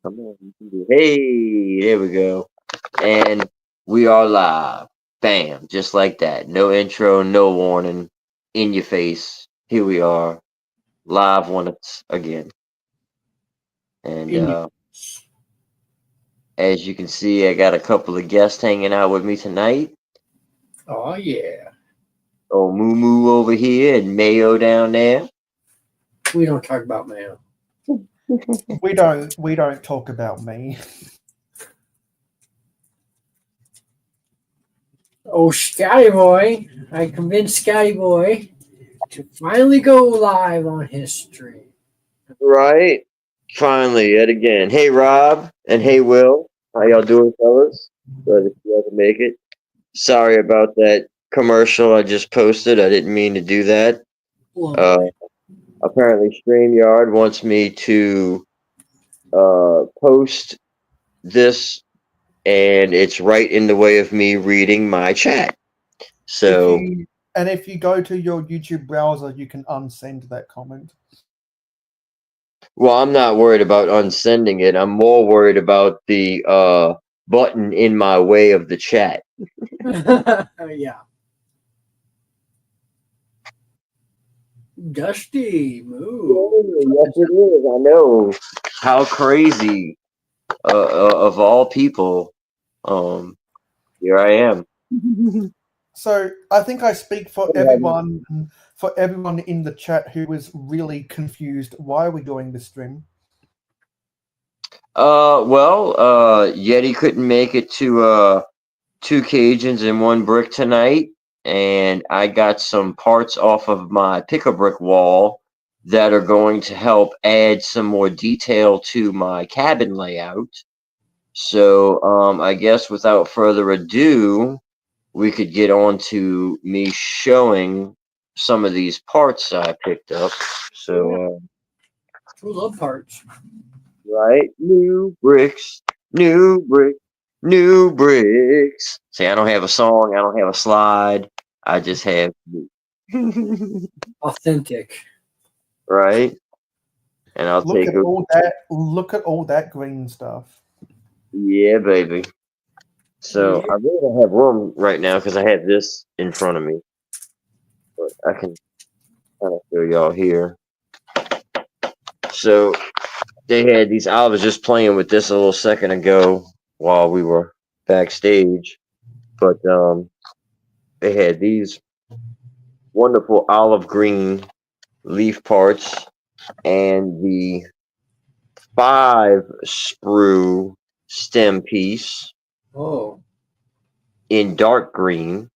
Come on. You can do. Hey, there we go. And we are live. Bam, just like that. No intro, no warning. In your face. Here we are, live once again. And In as you can see, I got a couple of guests hanging out with me tonight. Oh yeah. Oh, Moo Moo over here and Mayo down there. We don't talk about mayo. We don't talk about me. Oh, Scotty Boy. I convinced Scotty Boy to finally go live on his stream. Right. Finally, yet again. Hey, Rob, and hey, Will. How y'all doing, fellas? Glad if you guys can make it. Sorry about that commercial I just posted. I didn't mean to do that. Uh, Lovely. apparently, StreamYard wants me to post this, and it's right in the way of me reading my chat. If So, you go to your YouTube browser, you can unsend that comment. well, I'm not worried about unsending it. I'm more worried about the button in my way of the chat. Yeah. Dusty, move. Yes, it is. I know. How crazy of all people. Here I am. So I think I speak for everyone in the chat who was really confused. Why are we doing this stream? Yeti couldn't make it to two Cajuns and one brick tonight, and I got some parts off of my pick-a-brick wall that are going to help add some more detail to my cabin layout. So, I guess without further ado, we could get on to me showing some of these parts I picked up. So, Who love parts? right, new bricks, new bricks. See, I don't have a song, I don't have a slide. I just have Authentic. right, and I'll Look take at a all that. Look at all that green stuff. yeah, baby. So Yeah. I really don't have room right now because I have this in front of me, but I can kind of show y'all here. So they had these. I was just playing with this a little second ago while we were backstage, but they had these wonderful olive green leaf parts and the 5 sprue stem piece Oh. in dark green.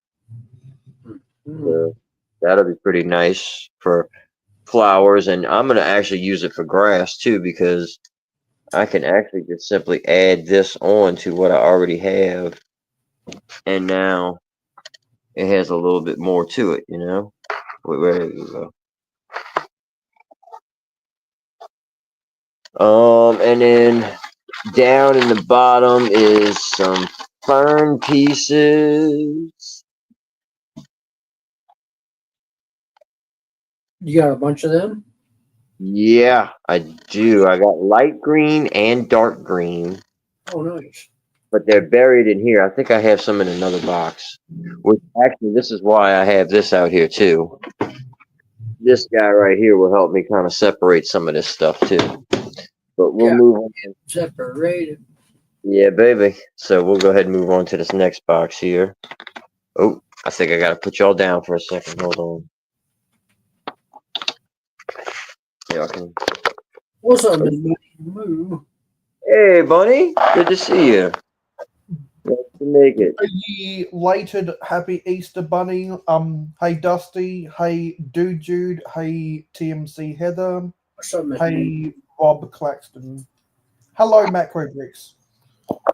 Mm. So that'll be pretty nice for flowers, and I'm gonna actually use it for grass too because I can actually just simply add this on to what I already have, and now it has a little bit more to it, you know. Wait, where we go. And then down in the bottom is some fern pieces. You got a bunch of them? Yeah, I do. I got light green and dark green, Oh, nice. but they're buried in here. I think I have some in another box. Which actually, this is why I have this out here too. This guy right here will help me kind of separate some of this stuff too. But we'll Yeah. move on. Separated. Yeah, baby. So we'll go ahead and move on to this next box here. Oh, I think I gotta put y'all down for a second. Hold on. Y'all can. What's up, Miss Bunny? Moo. Hey, Bunny. Good to see you. Nice to make it. Ye lated happy Easter bunny. Hey Dusty. Hey Dude Jude. Hey TMC Heather. What's up, Miss Bunny? Hey Rob Claxton. Hello Macro Bricks.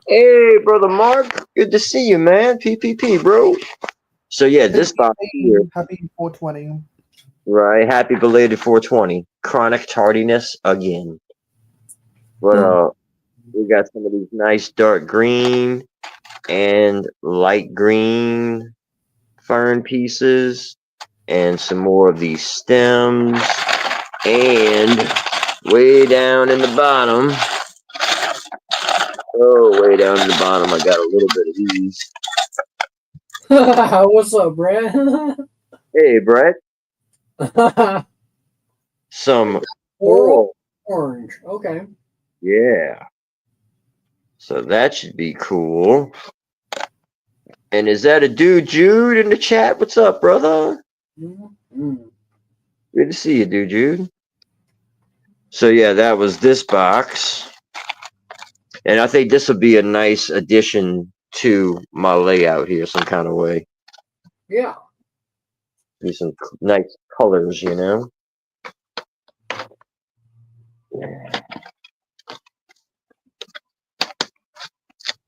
Hey, brother Mark. Good to see you, man. PPP, bro. So yeah, this box here. Happy 420. Right. Happy belated 420. Chronic tardiness again. But we got some of these nice dark green and light green fern pieces, and some more of these stems, and way down in the bottom Oh, way down in the bottom, I got a little bit of these. What's up, Brad? Hey, Brett. Some Oral coral. orange. Okay. Yeah. So that should be cool. And is that a dude Jude in the chat? What's up, brother? Mm-hmm. Good to see you, dude Jude. So yeah, that was this box. And I think this will be a nice addition to my layout here some kind of way. Yeah. Be some nice colors, you know?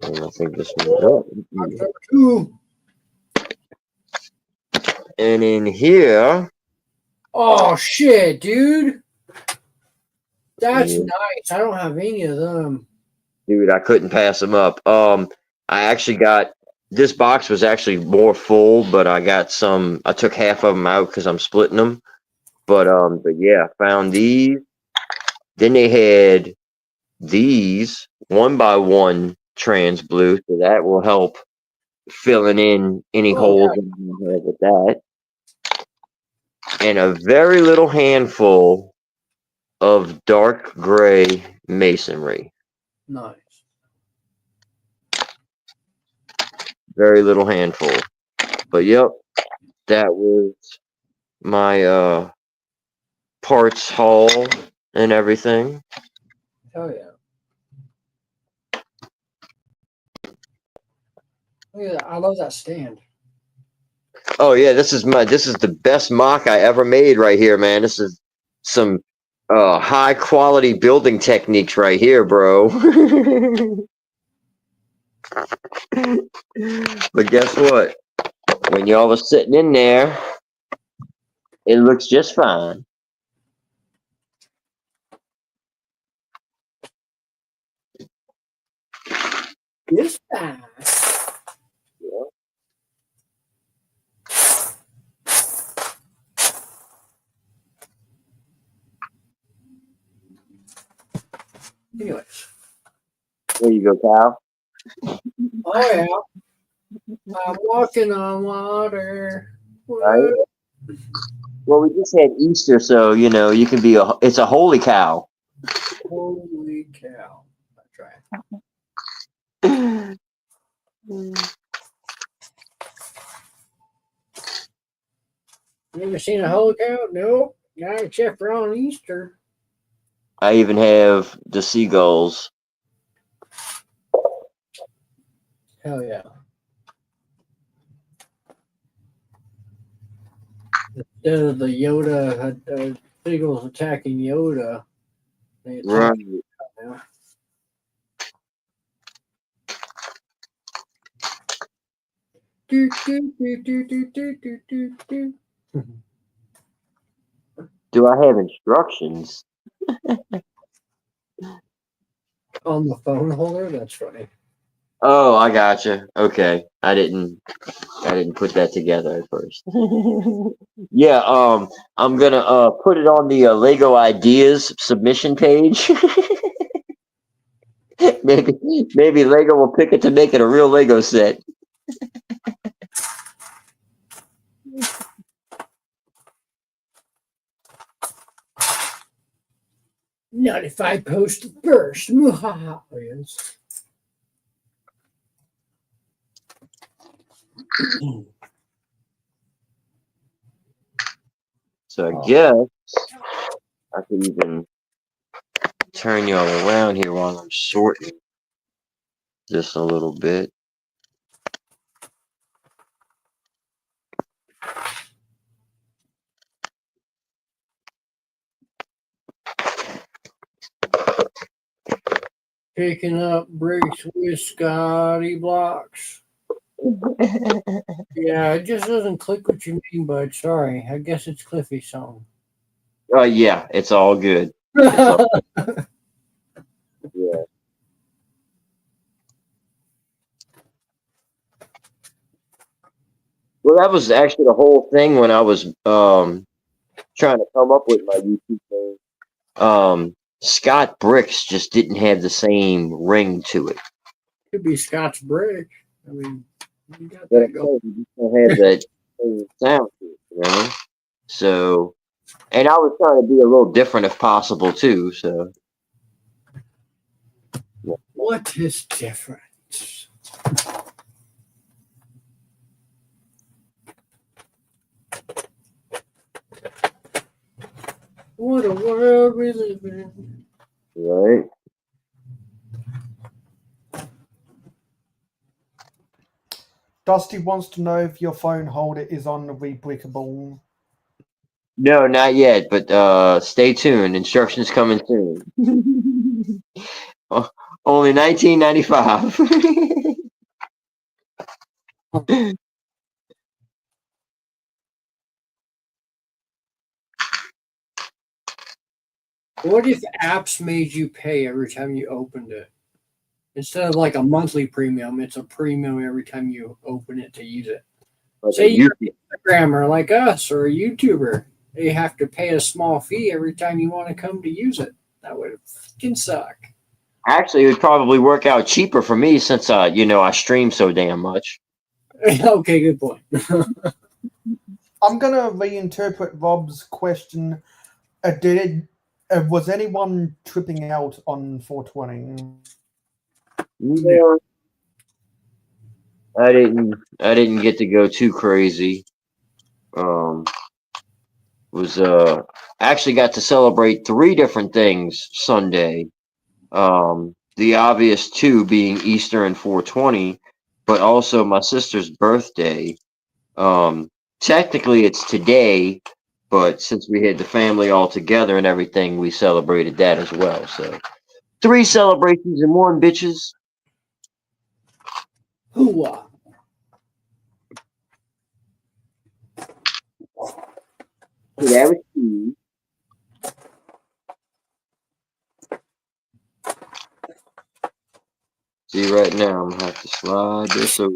And I think this one. Oh, Box number 2. and in here. Oh shit, dude. That's Yeah, nice. I don't have any of them. dude, I couldn't pass them up. I actually got this box was actually more full, but I got some. I took half of them out because I'm splitting them. But yeah, found these. Then they had these 1x1 trans blue, so that will help filling in any Oh holes in my head with that. And a very little handful of dark gray masonry. yeah. Nice. Very little handful. But yep, that was my parts haul and everything. Hell yeah. Look at that. I love that stand. Oh yeah, this is the best mock I ever made right here, man. This is some high quality building techniques right here, bro. But guess what? When y'all was sitting in there, it looks just fine. This time. Anyways. There you go, Kyle. Oh yeah. I'm walking on water. Right? Well, we just had Easter, so you know you can be it's a holy cow. Holy cow. That's right. You ever seen a holy cow? Nope. Not except for on Easter. I even have the seagulls. Hell yeah. Instead of the Yoda, seagulls attacking Yoda, they attack Right. now. Do, do, do, do, do, do, do, do, do. Do I have instructions? On the phone holder? That's funny. Oh, I gotcha. Okay, I didn't put that together at first. Yeah, I'm gonna put it on the Lego Ideas submission page. maybe Lego will pick it to make it a real Lego set. 95 post first. Muhaha. Oh, yes. So I guess I could even turn y'all around here while I'm sorting just a little bit. Picking up bricks with Scotty blocks. Yeah, it just doesn't click what you mean, bud. Sorry. I guess it's Cliffy's song. Yeah, it's all good. It's all, yeah. Well, that was actually the whole thing when I was trying to come up with my YouTube thing. Scott Bricks just didn't have the same ring to it. Could be Scott's brick. I mean, you got But that I'm going. saying, you just don't have that same sound to it, you know? So, and I was trying to be a little different if possible too. So, yeah. What is different? What a world we live in. Right? Dusty wants to know if your phone holder is on the rebrickable. No, not yet, but stay tuned. Instructions coming soon. Only 1995. What if apps made you pay every time you opened it? Instead of like a monthly premium, it's a premium every time you open it to use it. Like a Say you're YouTube. an Instagrammer like us or a YouTuber. You have to pay a small fee every time you want to come to use it. That would fucking suck. Actually, it would probably work out cheaper for me since I stream so damn much. Okay, good point. I'm gonna reinterpret Rob's question. Was anyone tripping out on 420? No, I didn't. I didn't get to go too crazy. Um, was actually got to celebrate three different things Sunday. The obvious two being Easter and 420, but also my sister's birthday. Um, Technically it's today, but since we had the family all together and everything, we celebrated that as well. So three celebrations in one, bitches. Hooah. So that was two. See, right now I'm gonna have to slide this over.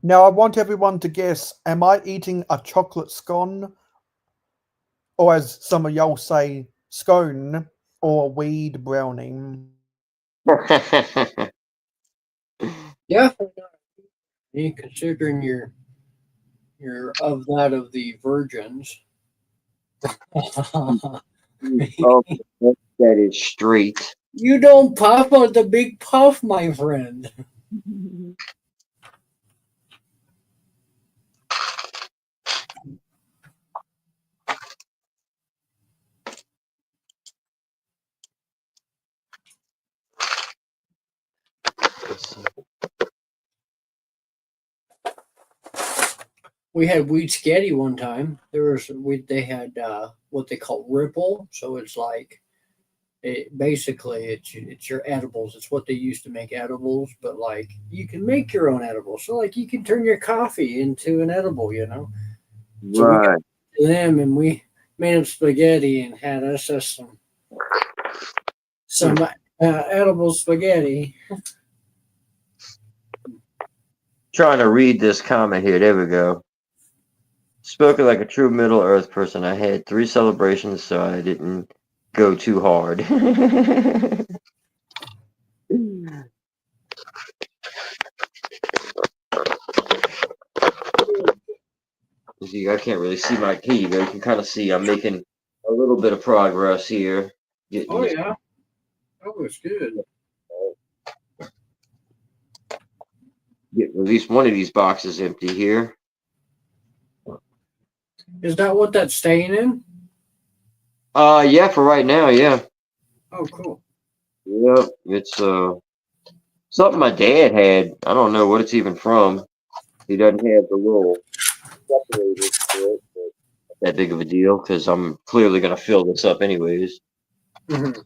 Now I want everyone to guess, am I eating a chocolate scone? Or as some of y'all say, scone or weed brownie? Definitely not. Considering you're of that of the virgins. Oh, that is straight. You don't puff on the big puff, my friend. We had weed sketty one time. They had what they call ripple, so it's like it's your edibles. It's what they use to make edibles, but like you can make your own edibles. So like you can turn your coffee into an edible, you know. So we got Right. to them and we made up spaghetti and had us some edible spaghetti. Trying to read this comment here. There we go. Spoken like a true Middle Earth person. I had three celebrations, so I didn't go too hard. See, I can't really see my key, but you can kind of see I'm making a little bit of progress here. Getting Oh this, yeah, that was good. getting at least one of these boxes empty here. Is that what that's staying in? Yeah, for right now, yeah. Oh, cool. Yep, it's something my dad had. I don't know what it's even from. He doesn't have the little separator for it, but not that big of a deal because I'm clearly gonna fill this up anyways. Mhm.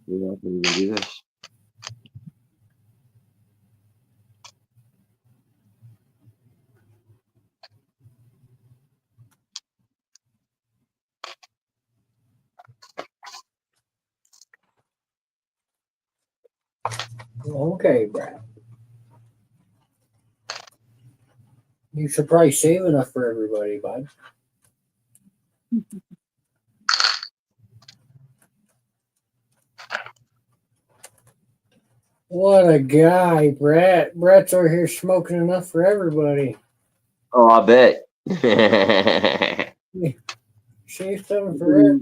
You know, I can even do this. Okay, Brad. You should probably save enough for everybody, bud. What a guy, Brett. Brett's over here smoking enough for everybody. Oh, I bet. Save something for it.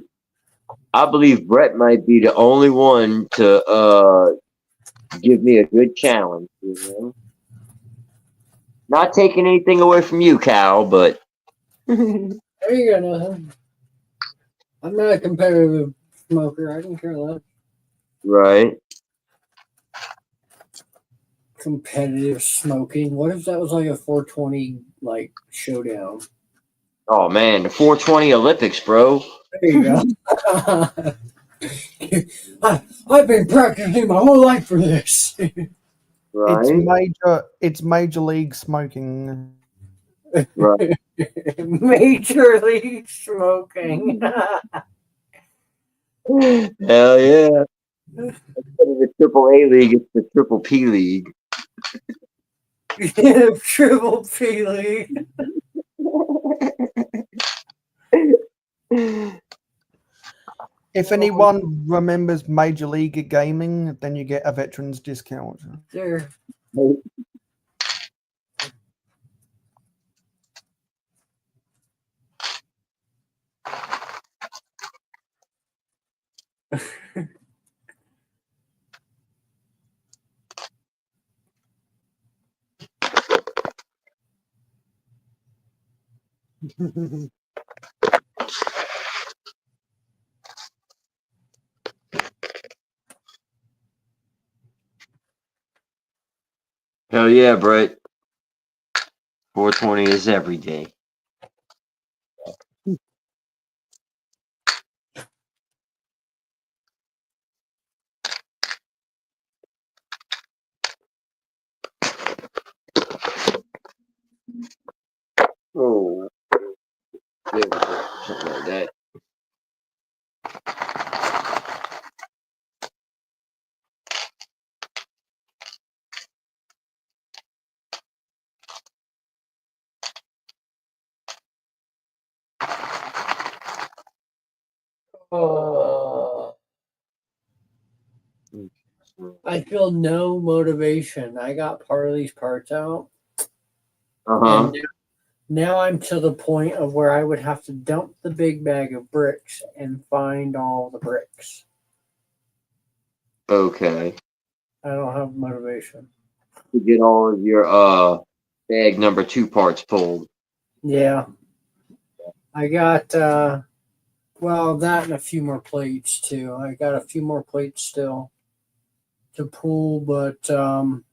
I believe Brett might be the only one to give me a good challenge. You know? Not taking anything away from you, Cal, but There you go, nothing. I'm not a competitive smoker. I don't care that. right. Competitive smoking. What if that was like a 420 like showdown? Oh man, the 420 Olympics, bro. There you go. I've been practicing my whole life for this. Right, It's major league smoking. right. Major league smoking. Hell yeah. Instead of the Triple A league, it's the Triple P league. Triple P league. If anyone remembers Major League Gaming, then you get a veterans discount. There. Hell yeah, Brett. 420 is every day. Oh, there we go. Something like that. I feel no motivation. I got part of these parts out, Uh-huh. and now I'm to the point of where I would have to dump the big bag of bricks and find all the bricks. Okay. I don't have motivation. To get all of your bag number 2 parts pulled. Yeah. I got well, that and a few more plates too. I got a few more plates still to pull, but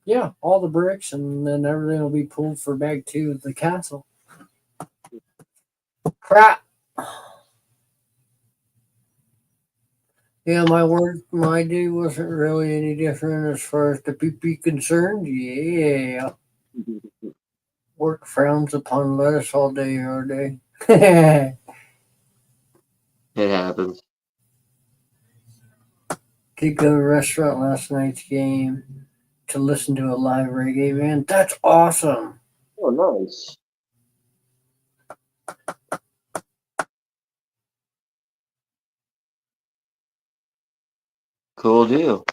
yeah, all the bricks, and then everything will be pulled for bag 2 of the castle. Crap. Yeah, my day wasn't really any different as far as the PP concerned. Yeah. Work frowns upon lettuce all day, all day. It happens. Did go to a restaurant last night's game to listen to a live reggae band. That's awesome. Oh, nice. Cool deal.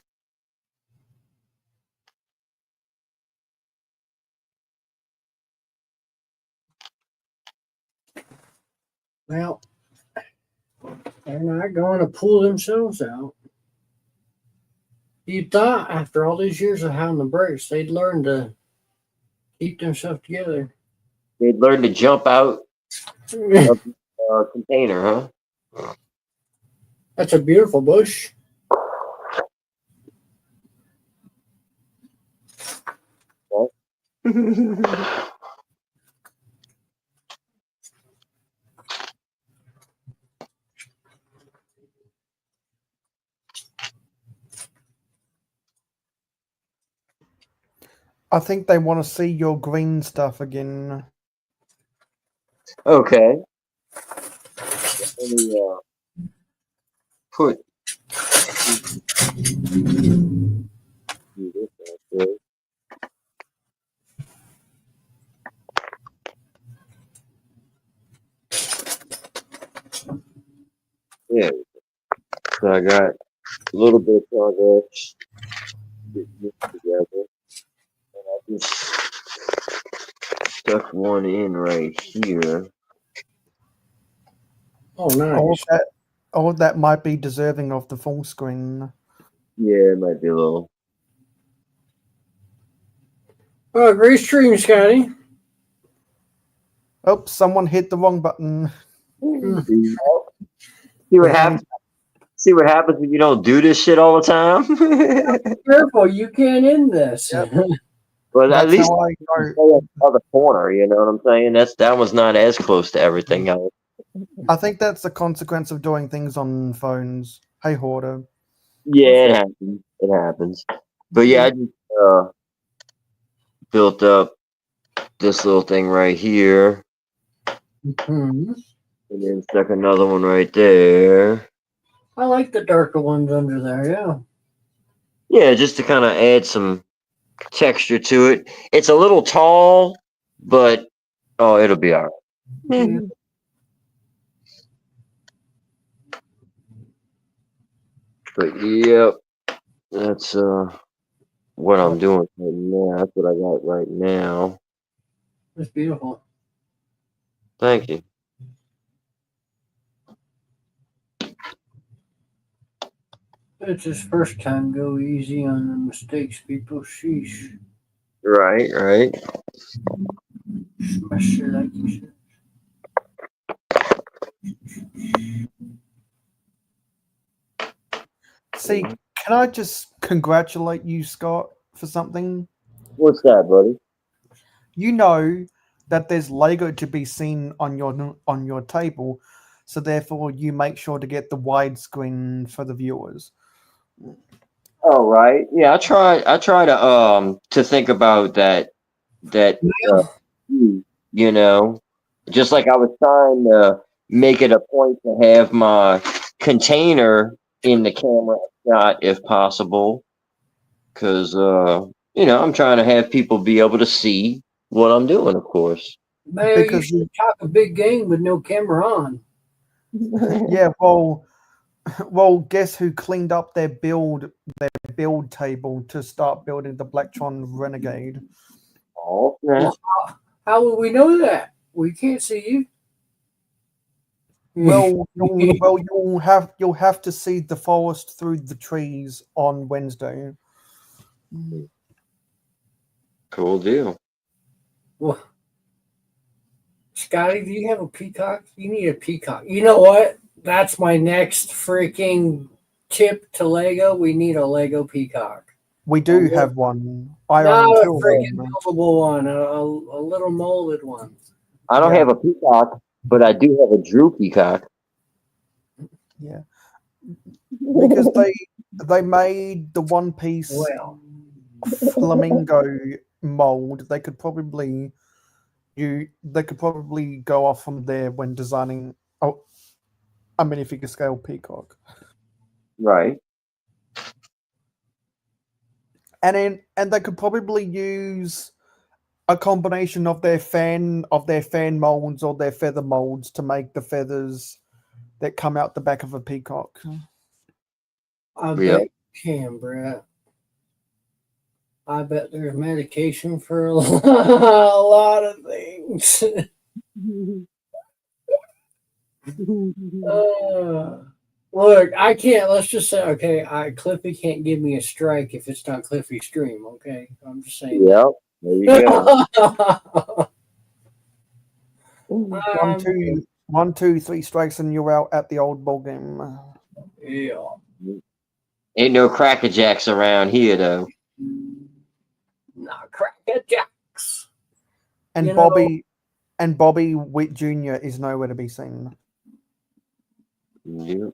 Well, they're not going to pull themselves out. You thought after all these years of having the breaks, they'd learn to keep themselves together. They'd learn to jump out of the container, huh? That's a beautiful bush. I think they want to see your green stuff again. Okay. Let me put do this. Yeah. So I got a little bit of progress getting this together. And I just stuck one in right here. Oh, nice. All of that might be deserving of the full screen. Yeah, it might be a little. Oh, great stream, Scotty. Oh, someone hit the wrong button. See what happens? See what happens when you don't do this shit all the time? Careful, you can't end this. Yep. But at That's least how I you go. can stay in the other corner, you know what I'm saying? That one's not as close to everything else. I think that's the consequence of doing things on phones. Hey, Hoarder. Yeah, it happens. It happens. But yeah, I just built up this little thing right here, Mhm. and then stuck another one right there. I like the darker ones under there, yeah. Yeah, just to kind of add some texture to it. It's a little tall, but oh, it'll be all right. Yeah. But yep, that's what I'm doing right now. That's what I got right now. It's beautiful. Thank you. It's his first time. Go easy on the mistakes, people. Sheesh. Right, right. Smash it like you should. See, can I just congratulate you, Scott, for something? What's that, buddy? You know that there's Lego to be seen on your table, so therefore you make sure to get the widescreen for the viewers. Oh, right. Yeah, I try to think about that you know, just like I was trying to make it a point to have my container in the camera shot if possible, because I'm trying to have people be able to see what I'm doing, of course. Man, you Because should talk a big game with no camera on. yeah, well, guess who cleaned up their build table to start building the Blacktron Renegade? Oh, snap. How will we know that? We can't see you. Well, you'll have to see the forest through the trees on Wednesday. Cool deal. Well, Scotty, do you have a peacock? You need a peacock. You know what? That's my next freaking tip to Lego. We need a Lego peacock. We do have one. I Not own a two of freaking them. buildable one, a little molded one. I don't Yeah. have a peacock, but I do have a Drew peacock. Yeah, because they made the one piece Well, flamingo mold. They could probably go off from there when designing a minifigure scale peacock. Right. And they could probably use a combination of their fan molds or their feather molds to make the feathers that come out the back of a peacock. I bet Yeah. you can, Brett. I bet there's medication for a lot of things. Look, I can't. Let's just say, okay, Cliffy can't give me a strike if it's not Cliffy's stream. Okay, I'm just saying Yeah. There you go. that. One, two, three strikes and you're out at the old ball game. Yeah. Ain't no crackerjacks around here, though. Not crackerjacks. And You know- Bobby Witt Jr. is nowhere to be seen. Yeah.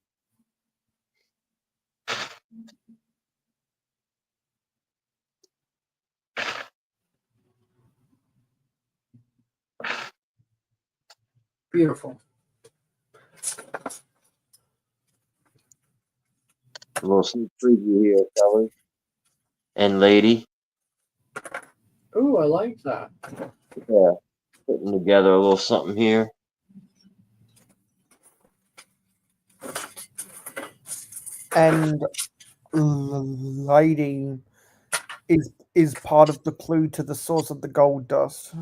Beautiful. A little sneak preview here, fellas and lady. Ooh, I like that. Yeah, putting together a little something here. And lighting is part of the clue to the source of the gold dust.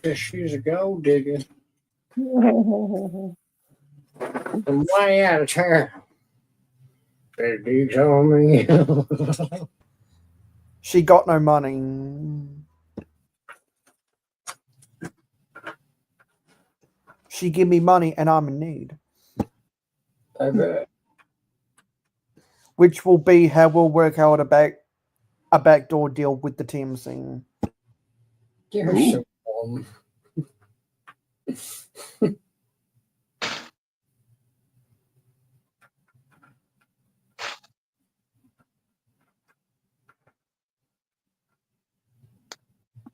Guess she's a gold digger. I'm way out of town. Better do something. She got no money. She give me money and I'm in need. I bet. Which will be how we'll work out a backdoor deal with the TMC. You're Ooh. so dumb.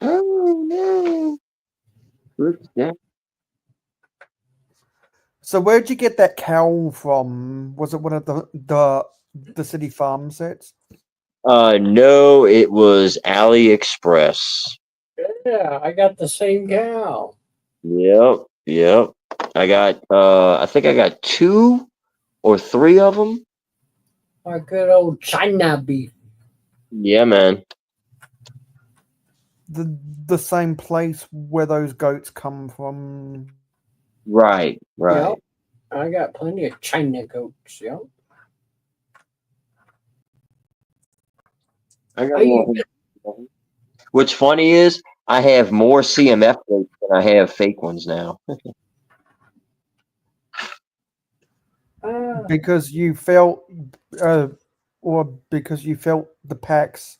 Oh no! What's that? So where'd you get that cowl from? Was it one of the city farm sets? No, it was AliExpress. Yeah, I got the same cow. Yep, yep. I think I got 2 or 3 of them. My good old China beef. Yeah, man. The same place where those goats come from. Right, right. Yep. I got plenty of China goats. Yep. I got a I even, little. What's funny is I have more CMF goats than I have fake ones now. Because you felt or because you felt the packs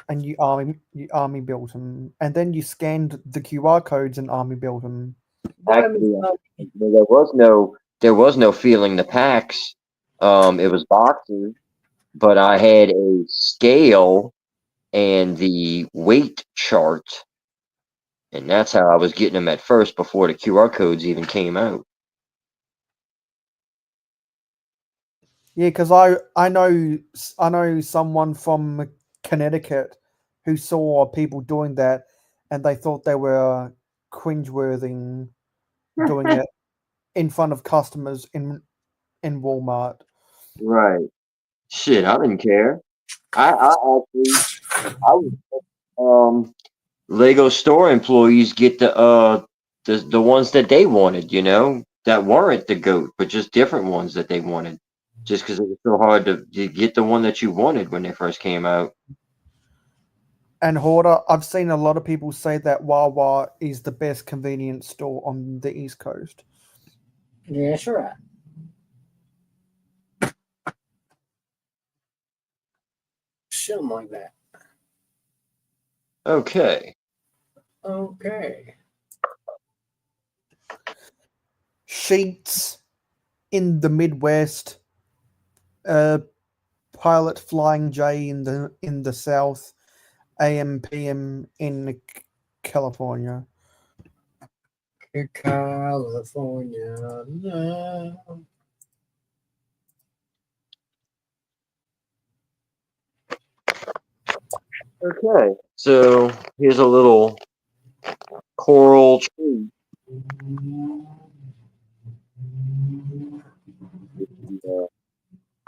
and you army built them, and then you scanned the QR codes and army built them. Actually, there was no feeling the packs. It was boxes, but I had a scale and the weight chart, and that's how I was getting them at first before the QR codes even came out. Yeah, because I know someone from Connecticut who saw people doing that, and they thought they were cringeworthy doing it in front of customers in Walmart. Right. Shit, I didn't care. I actually I was Lego store employees get the ones that they wanted, that weren't the goat, but just different ones that they wanted. Just because it was so hard to get the one that you wanted when they first came out. And Hoarder, I've seen a lot of people say that Wawa is the best convenience store on the East Coast. yeah, that's right. Something like that. Okay. Okay. Sheets in the Midwest, Pilot Flying J in the South, AM PM in California. California. No. Okay. So here's a little coral tree with the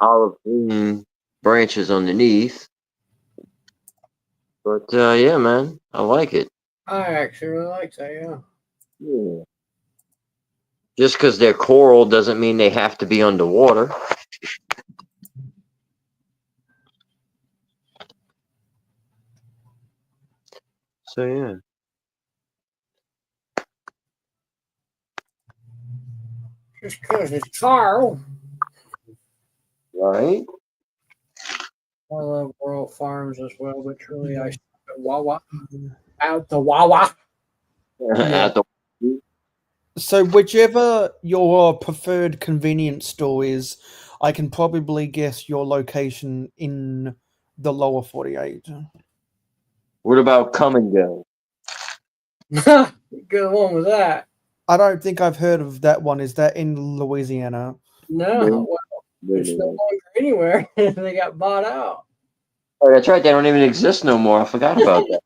olive green branches underneath. But yeah, man, I like it. I actually really like that, yeah. Yeah. Just because they're coral doesn't mean they have to be underwater. So yeah. Just because it's Carl. Right? I love rural farms as well, but truly I stop at Wawa. Out the Wawa. At the So whichever your preferred convenience store is, I can probably guess your location in the lower 48. What about come and go? Good one with that. I don't think I've heard of that one. Is that in Louisiana? No, No, well, no, it's no no. longer anywhere. They got bought out. Oh, that's right. They don't even exist no more. I forgot about that.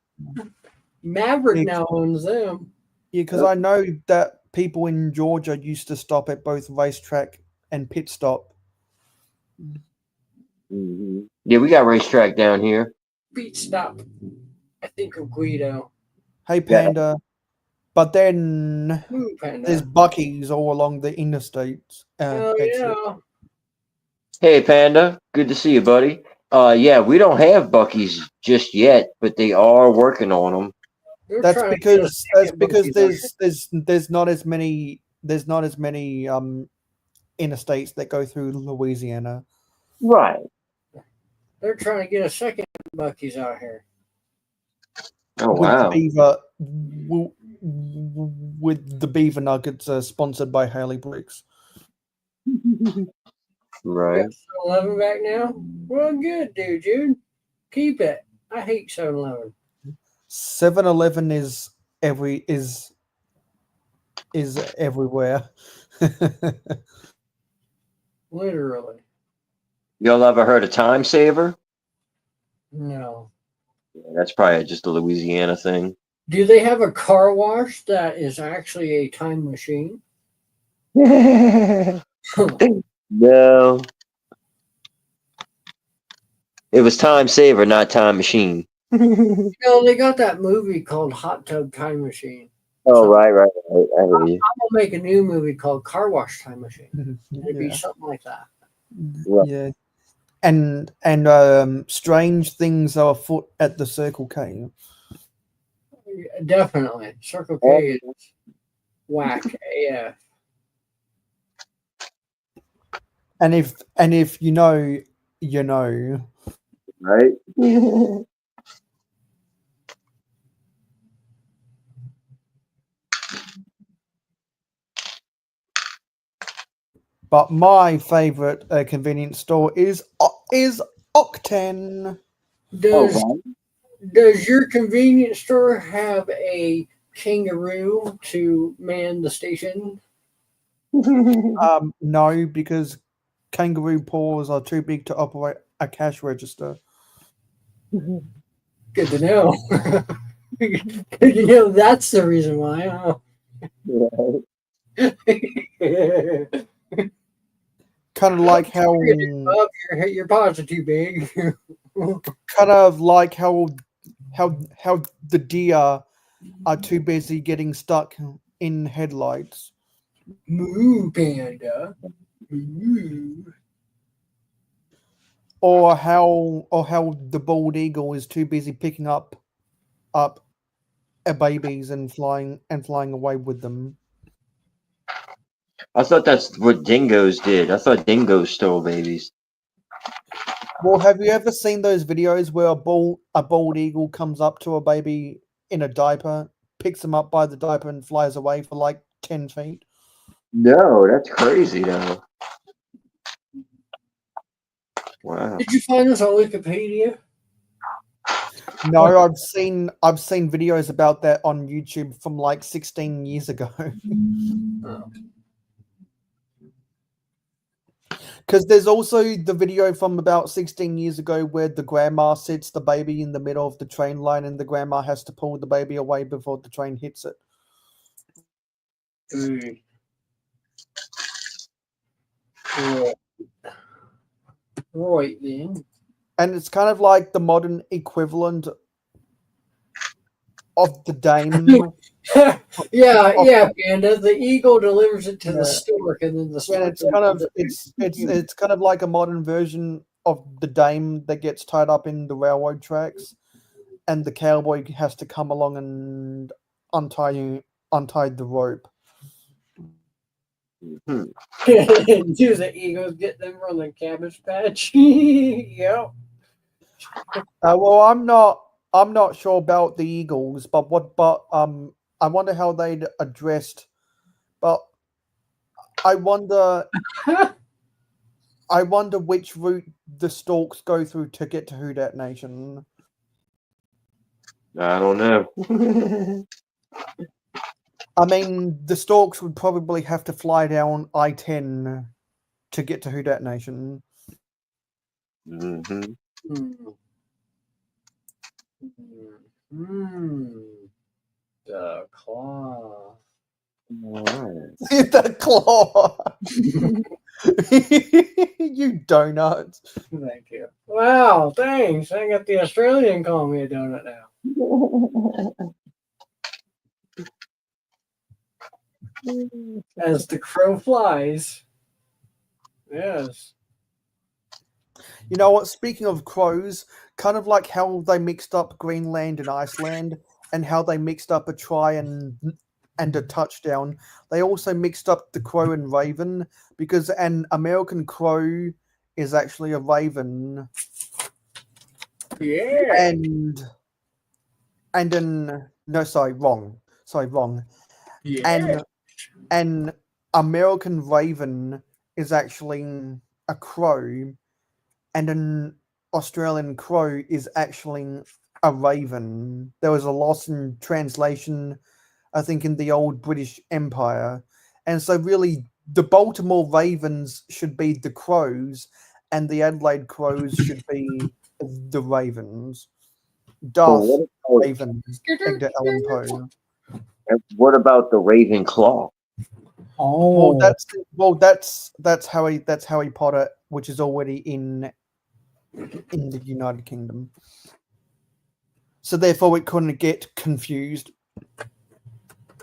Maverick Yeah. now owns them. Yeah, because I know that people in Georgia used to stop at both racetrack and pit stop. Mhm. Yeah, we got racetrack down here. Beat stop. I think of Guido. Hey, Yeah. Panda. But then Ooh, there's Panda. Bucky's all along the interstate Oh exit. yeah. Hey, Panda. Good to see you, buddy. Yeah, we don't have Bucky's just yet, but they are working on them. They're That's trying to get a second because Buc-ee's out here. there's not as many interstates that go through Louisiana. Right. They're trying to get a second Buc-ee's out here. Oh, with the wow. beaver with the beaver nuggets sponsored by Haley Briggs. You Right. got 7-Eleven back now? Well, good, dude. Keep it. I hate 7-Eleven. 7-Eleven is everywhere. Literally. Y'all ever heard of Time Saver? No. Yeah, that's probably just a Louisiana thing. Do they have a car wash that is actually a time machine? No. It was Time Saver, not Time Machine. They got that movie called Hot Tub Time Machine. Oh, So right. I hear you. I'm gonna make a new movie called Car Wash Time Machine. It'd be Yeah. something like that. Right. Yeah. And strange things are afoot at the Circle K. Definitely. Circle K is whack AF. And if you know, you know. Right? But my favorite convenience store is Octen. Does Oh, does your convenience store have a kangaroo to man the station? right. No, because kangaroo paws are too big to operate a cash register. Good to know. Good to know that's the reason why. Kind of like how Bob, your paws are too big. kind of like how the deer are too busy getting stuck in headlights. Moo, panda. Moo. Or how the bald eagle is too busy picking up babies and flying away with them. I thought that's what dingoes did. I thought dingoes stole babies. Well, have you ever seen those videos where a bald eagle comes up to a baby in a diaper, picks him up by the diaper, and flies away for like 10 feet? No, that's crazy though. Wow. Did you find this on Wikipedia? No, I've seen videos about that on YouTube from like 16 years ago. Oh. Because there's also the video from about 16 years ago where the grandma sits the baby in the middle of the train line and the grandma has to pull the baby away before the train hits it. Mm. Right. Right then. And it's kind of like the modern equivalent of the dame. yeah, Panda. The eagle delivers it to the Yeah. stork, and then the And stork. it's kind of it's kind of like a modern version of the dame that gets tied up in the railroad tracks, and the cowboy has to come along and untie the rope. Hmm. Do the eagles get them from the cabbage patch? Yep. Well, I'm not sure about the Eagles, but I wonder how they'd addressed. But I wonder which route the Storks go through to get to Who Dat Nation. I don't know. I mean, the Storks would probably have to fly down I-10 to get to Who Dat Nation. Hmm. Hmm. The claw. All right. The claw. You donut. Thank you. Wow, thanks. I got the Australian calling me a donut now. As the crow flies. Yes. You know what? Speaking of crows, kind of like how they mixed up Greenland and Iceland, and how they mixed up a try and a touchdown. They also mixed up the crow and raven because an American crow is actually a raven, Yeah. and an no, sorry, wrong. Yeah. An American raven is actually a crow, and an Australian crow is actually a raven. There was a loss in translation, I think, in the old British Empire. And so, really, the Baltimore Ravens should be the Crows, and the Adelaide Crows should be the Ravens. Darth Well, what Raven, Edgar Allan Poe. what about the Raven Claw? Well, Oh. that's Harry Potter, which is already in the United Kingdom. So therefore, it couldn't get confused.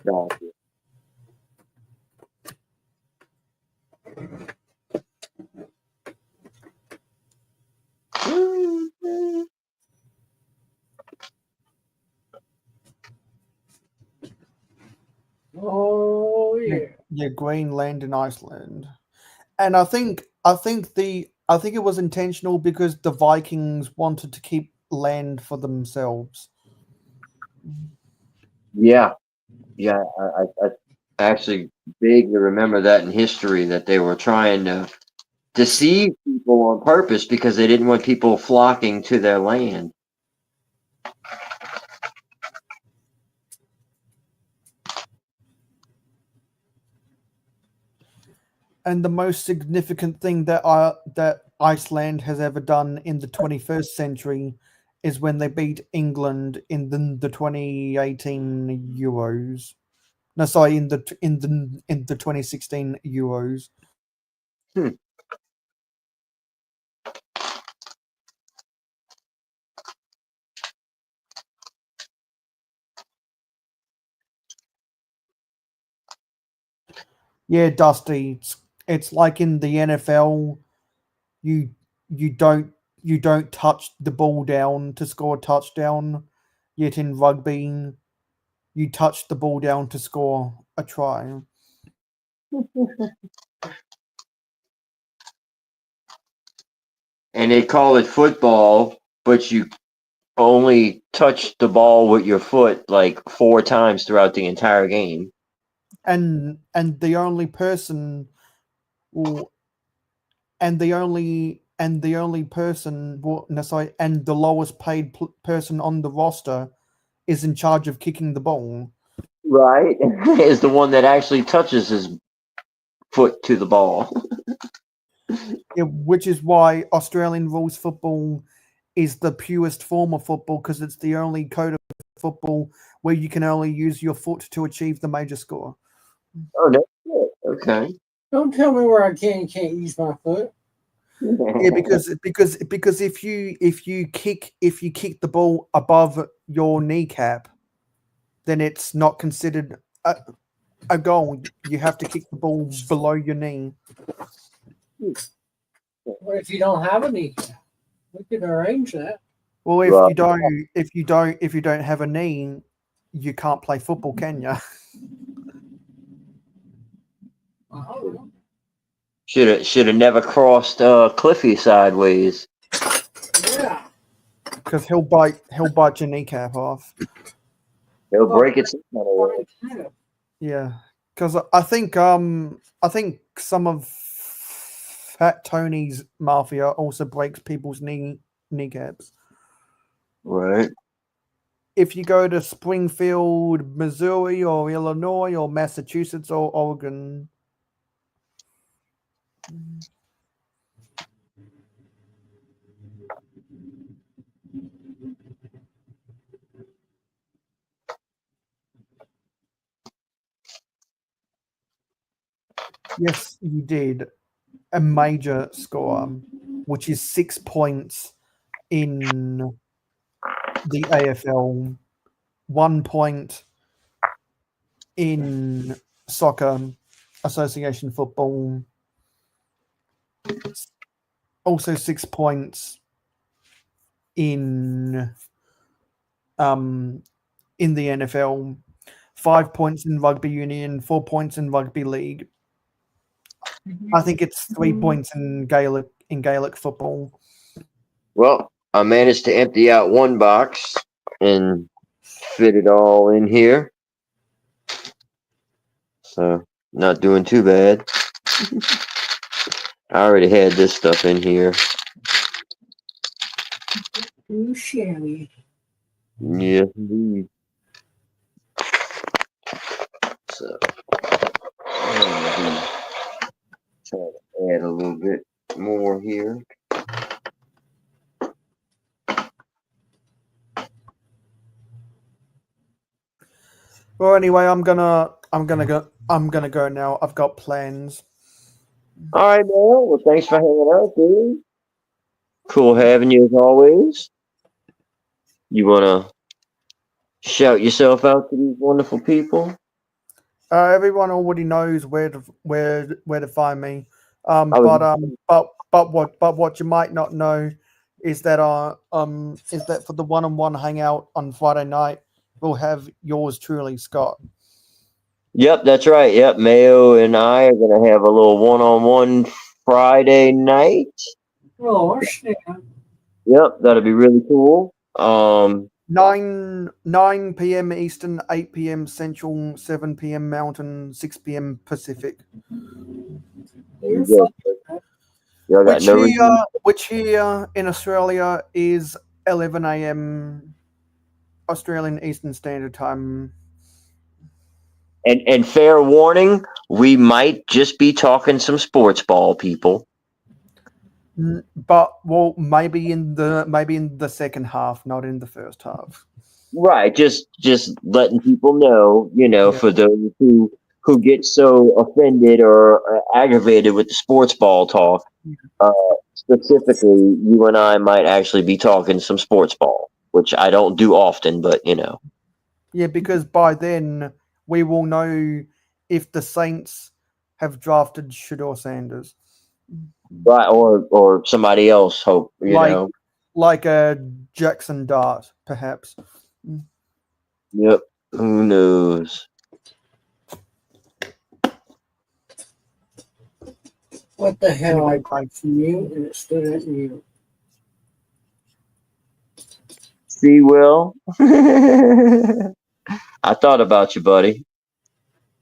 No. Oh yeah. Yeah, Greenland and Iceland, and I think it was intentional because the Vikings wanted to keep land for themselves. Yeah, yeah. I actually vaguely remember that in history that they were trying to deceive people on purpose because they didn't want people flocking to their land. And the most significant thing that Iceland has ever done in the 21st century is when they beat England in the 2018 Euros. No, sorry, in the 2016 Euros. Hmm. Yeah, Dusty. It's like in the NFL, you you don't you don't touch the ball down to score a touchdown. Yet in rugby, you touch the ball down to score a try. And they call it football, but you only touch the ball with your foot like 4 times throughout the entire game. And the only person, well, and the only person, well, no, sorry, and the lowest paid person on the roster is in charge of kicking the ball. Right? Is the one that actually touches his foot to the ball. Yeah, which is why Australian rules football is the purest form of football because it's the only code of football where you can only use your foot to achieve the major score. Oh, no shit. Okay. Don't tell me where I can't use my foot. Yeah, because if you kick the ball above your kneecap, then it's not considered a goal. You have to kick the ball below your knee. What if you don't have a kneecap? We can arrange that. Well, if Right. you don't have a knee, you can't play football, can you? I don't know. Should have never crossed Cliffy sideways. Yeah. Because he'll bite your kneecap off. He'll Well, break it some kind of way. kind of. Yeah, because I think some of Fat Tony's mafia also breaks people's kneecaps. Right. If you go to Springfield, Missouri, or Illinois, or Massachusetts, or Oregon, Yes, you did. A major score, which is 6 points in the AFL, 1 point in soccer, association football, also 6 points um, in the NFL, 5 points in rugby union, 4 points in rugby league. I think it's 3 points in Gaelic football. Well, I managed to empty out one box and fit it all in here. So, not doing too bad. I already had this stuff in here. Too shabby. Yes, indeed. So, I'm gonna be trying to add a little bit more here. Well, anyway, I'm gonna go now. I've got plans. All right, man. Well, thanks for hanging out, dude. Cool having you as always. You wanna shout yourself out to these wonderful people? Everyone already knows where to find me. I was But what you might not know is that for the one-on-one hangout on Friday night, we'll have yours truly, Scott. Yep, that's right. Yep, Mayo and I are gonna have a little one-on-one Friday night. Oh, snap. Yep, that'll be really cool. 9 p.m. Eastern, 8 p.m. Central, 7 p.m. Mountain, 6 p.m. Pacific. You're yeah, fine. y'all got no reason. Which here in Australia is 11 a.m. Australian Eastern Standard Time. And fair warning, we might just be talking some sports ball, people. But well, maybe in the second half, not in the first half. Right, just letting people know, Yeah. for those who get so offended or aggravated with the sports ball talk. Specifically, you and I might actually be talking some sports ball, which I don't do often, but Yeah, because by then we will know if the Saints have drafted Shador Sanders. right, or somebody else. Hope like a Jackson Dart, perhaps. Yep. Who knows? What the hell? Anyway, I typed mute and it stood at mute. See, Will. I thought about you, buddy.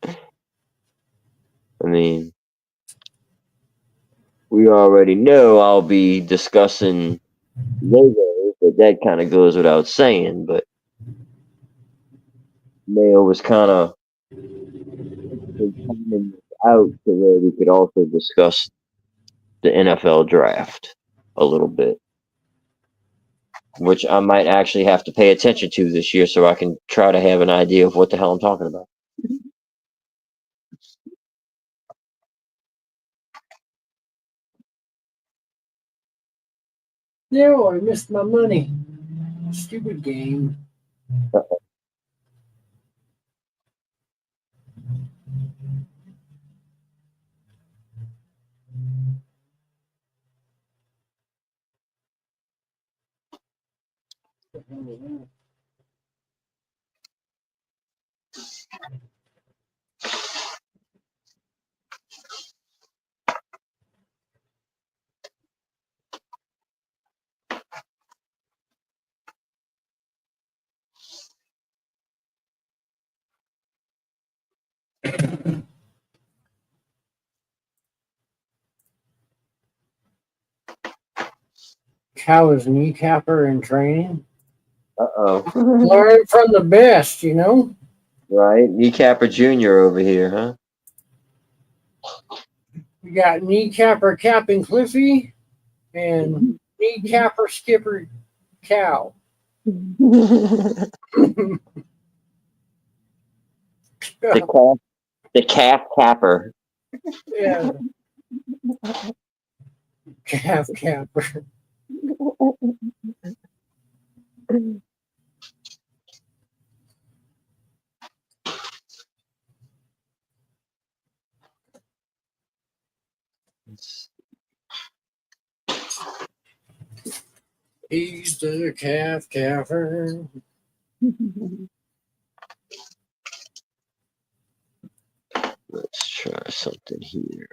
I mean, we already know I'll be discussing logos, but that kind of goes without saying. But Mayo was kind of coming out to where we could also discuss the NFL draft a little bit, which I might actually have to pay attention to this year so I can try to have an idea of what the hell I'm talking about. No, I missed my money. Stupid game. Cow is kneecapper in training. Learn from the best, Right? Kneecapper Jr. over here, huh? We got kneecapper Captain Cliffy and kneecapper Skipper Cow. The calf capper. Yeah. Calf capper. He's the calf capper. Let's try something here.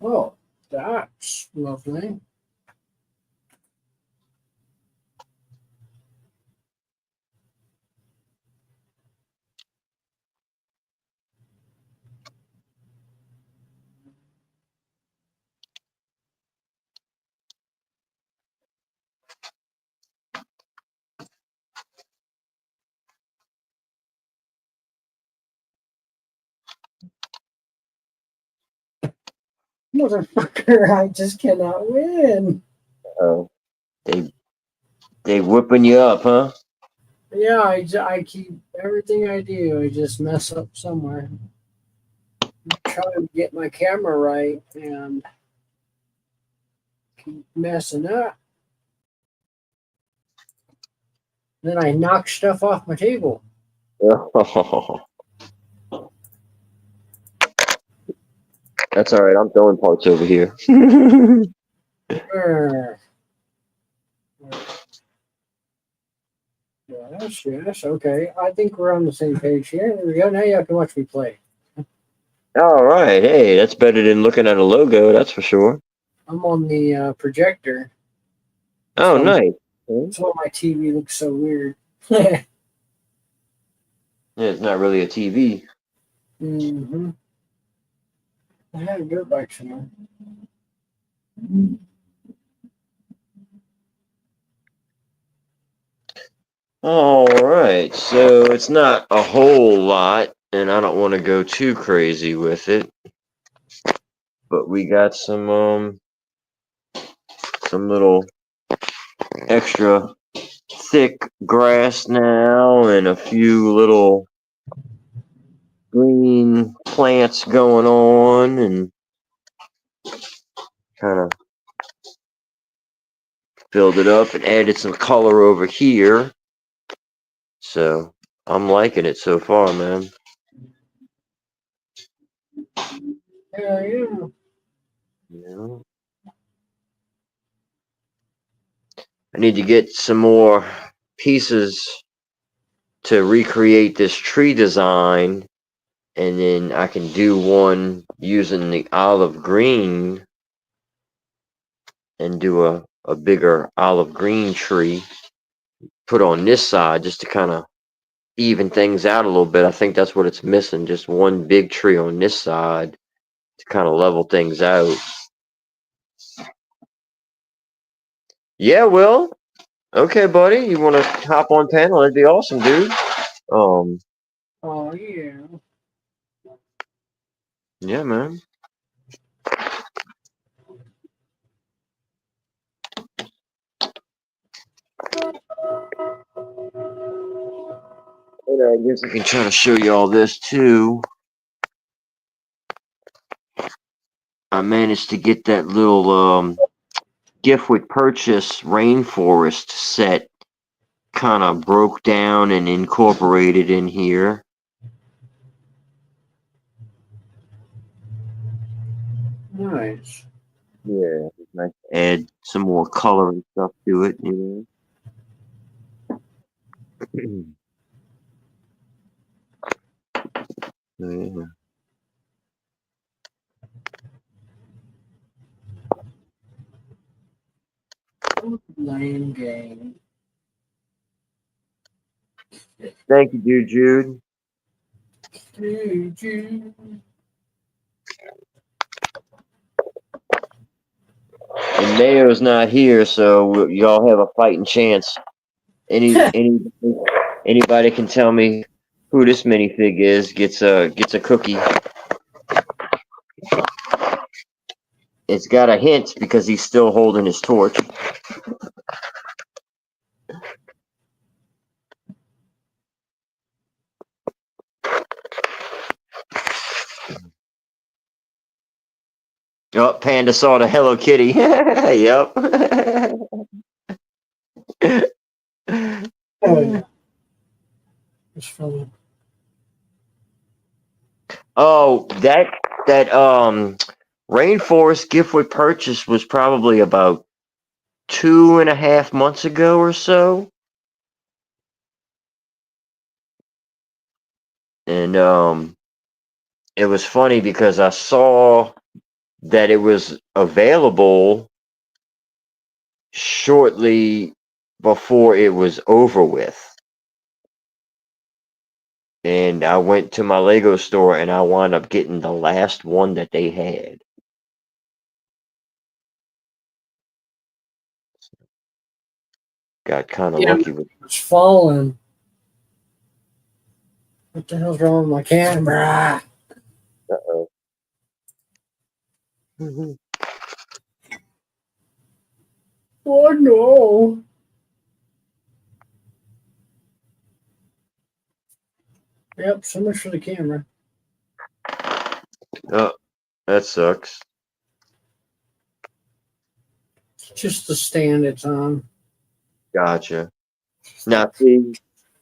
Oh, that's lovely. Motherfucker, I just cannot win. Oh, they whipping you up, huh? Yeah, I keep everything I do, I just mess up somewhere. I'm trying to get my camera right and keep messing up. Then I knock stuff off my table. That's all right. I'm throwing parts over here. Grr. Yes, yes, okay. I think we're on the same page here. There we go. Now you can watch me play. All right. Hey, that's better than looking at a logo. That's for sure. I'm on the projector. Oh, So nice. that's why my TV looks so weird. hmm Yeah, it's not really a TV. I had a dirt bike somewhere. All right. So it's not a whole lot, and I don't want to go too crazy with it. But we got some little extra thick grass now, and a few little green plants going on, and kind of filled it up and added some color over here. So I'm liking it so far, man. Yeah, yeah. Yeah. I need to get some more pieces to recreate this tree design, and then I can do one using the olive green and do a bigger olive green tree put on this side just to kind of even things out a little bit. I think that's what it's missing, just one big tree on this side to kind of level things out. Yeah, Will. Okay, buddy. You want to hop on panel? That'd be awesome, dude. Um, Oh, yeah. yeah, man. And I guess I can try to show you all this too. I managed to get that little gift with purchase rainforest set kind of broke down and incorporated in here. Nice. Yeah, it's nice to add some more color and stuff to it, you know. Yeah. Lame game. Thank you, dude, Jude. And Mayo's not here, so y'all have a fighting chance. Any Anybody can tell me who this minifig is gets a cookie. It's got a hint because he's still holding his torch. Oh, Panda saw the Hello Kitty. Yep. Oh yeah, it's funny. Oh, that rainforest gift we purchased was probably about 2.5 months ago or so. And it was funny because I saw that it was available shortly before it was over with. And I went to my Lego store and I wound up getting the last one that they had. Got kind of Yeah, lucky with. it's falling. What the hell's wrong with my camera? Uh-oh. Oh no! Yep, so much for the camera. Oh, that sucks. It's just the stand it's on. Gotcha. Now, see,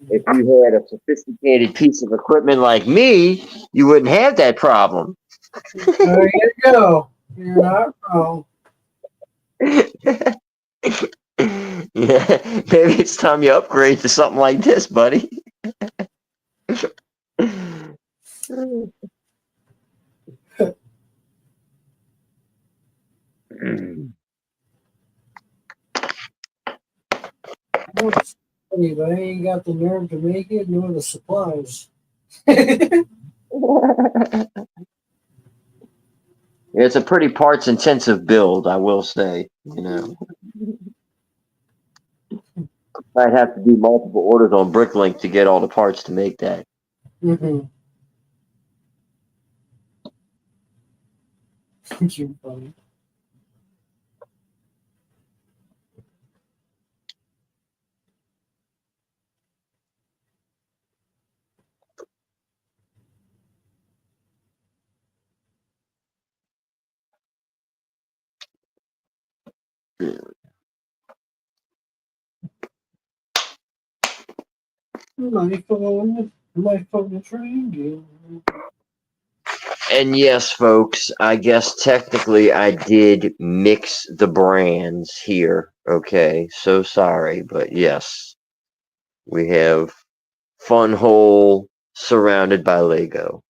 if you had a sophisticated piece of equipment like me, you wouldn't have that problem. There you go. You're not wrong. Yeah, maybe it's time you upgrade to something like this, buddy. What's funny, but I ain't got the nerve to make it, nor the supplies. It's a pretty parts intensive build, I will say. I'd have to do multiple orders on Bricklink to get all the parts to make that. Mm-hmm. You're funny. My phone train you. And yes, folks, I guess technically I did mix the brands here. Okay, so sorry, but yes, we have Fun Hole surrounded by Lego.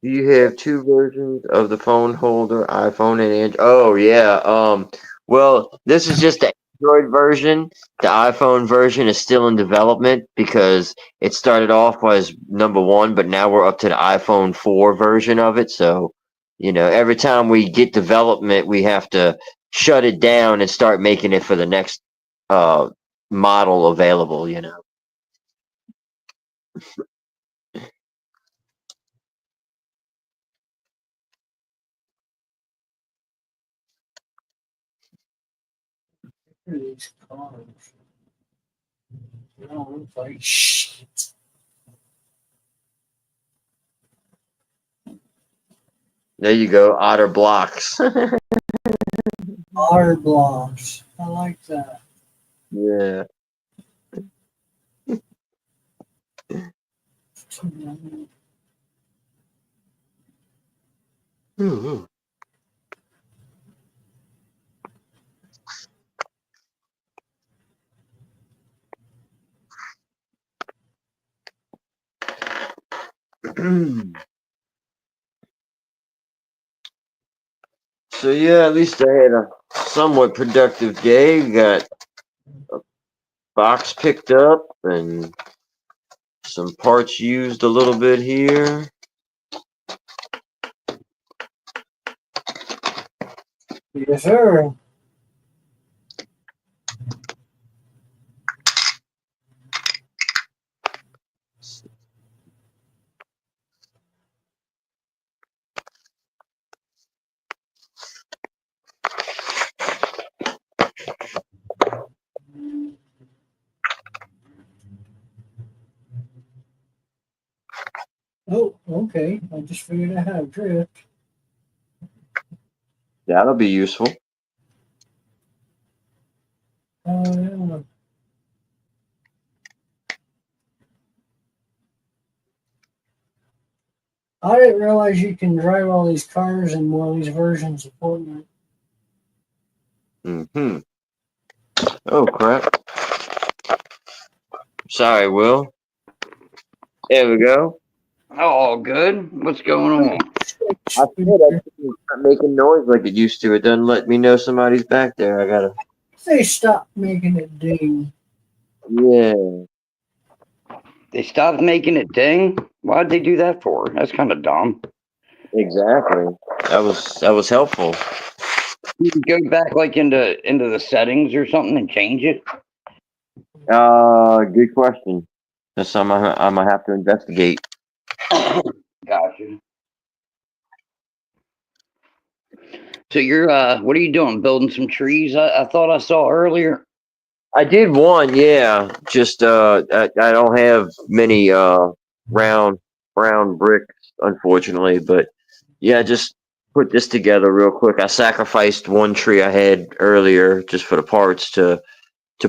Do you have two versions of the phone holder, iPhone and Android? Oh yeah. Well, this is just the Android version. The iPhone version is still in development because it started off as number one, but now we're up to the iPhone 4 version of it. So, every time we get development, we have to shut it down and start making it for the next uh model available. These cars. No, it's like shit. There you go, Otter Blocks. Otter blocks. I like that. Yeah. So yeah, at least I had a somewhat productive day. Got a box picked up and some parts used a little bit here. Yes, sir. Oh, okay. I just figured out how to drift. That'll be useful. Yeah. I didn't realize you can drive all these cars in one of these versions of Fortnite. Mm-hmm. Oh crap. Sorry, Will. There we go. Oh, good. What's going on? I said it's not making noise like it used to. It doesn't let me know somebody's back there. I gotta. They stopped making it ding. Yeah. They stopped making it ding? Why'd they do that for? That's kind of dumb. Exactly. That was helpful. You can go back like into the settings or something and change it. Good question. That's something I'm gonna have to investigate. Gotcha. So you're what are you doing? Building some trees? I thought I saw earlier. I did one, yeah. Just I don't have many round brown bricks, unfortunately, but yeah, just put this together real quick. I sacrificed one tree I had earlier just for the parts to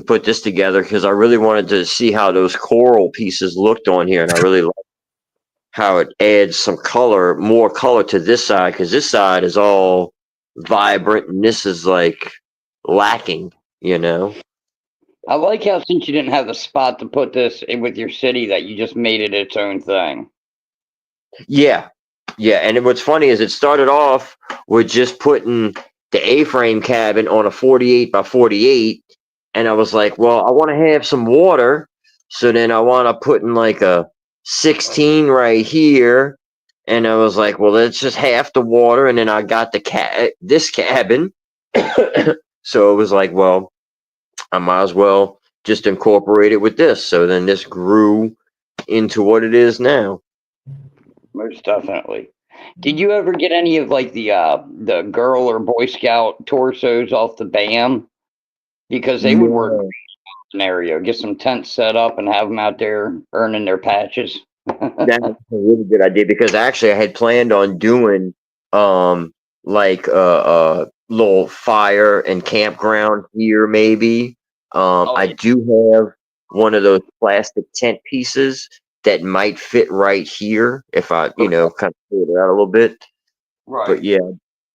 put this together because I really wanted to see how those coral pieces looked on here, and I really like how it adds some color, more color to this side because this side is all vibrant and this is like lacking, you know. I like how since you didn't have the spot to put this in with your city that you just made it its own thing. Yeah, yeah. And what's funny is it started off with just putting the A-frame cabin on a 48 by 48, and I was like, well, I want to have some water, so then I want to put in like a 16 right here, and I was like, well, that's just half the water, and then I got this cabin, so it was like, well, I might as well just incorporate it with this. So then this grew into what it is now. Most definitely. Did you ever get any of like the girl or Boy Scout torsos off the BAM? Because they would work Yeah. scenario. Get some tents set up and have them out there earning their patches. That's a really good idea because actually I had planned on doing like a little fire and campground here maybe. Oh, I yeah. do have one of those plastic tent pieces that might fit right here if I, kind of pull it out a little bit. But Right. yeah,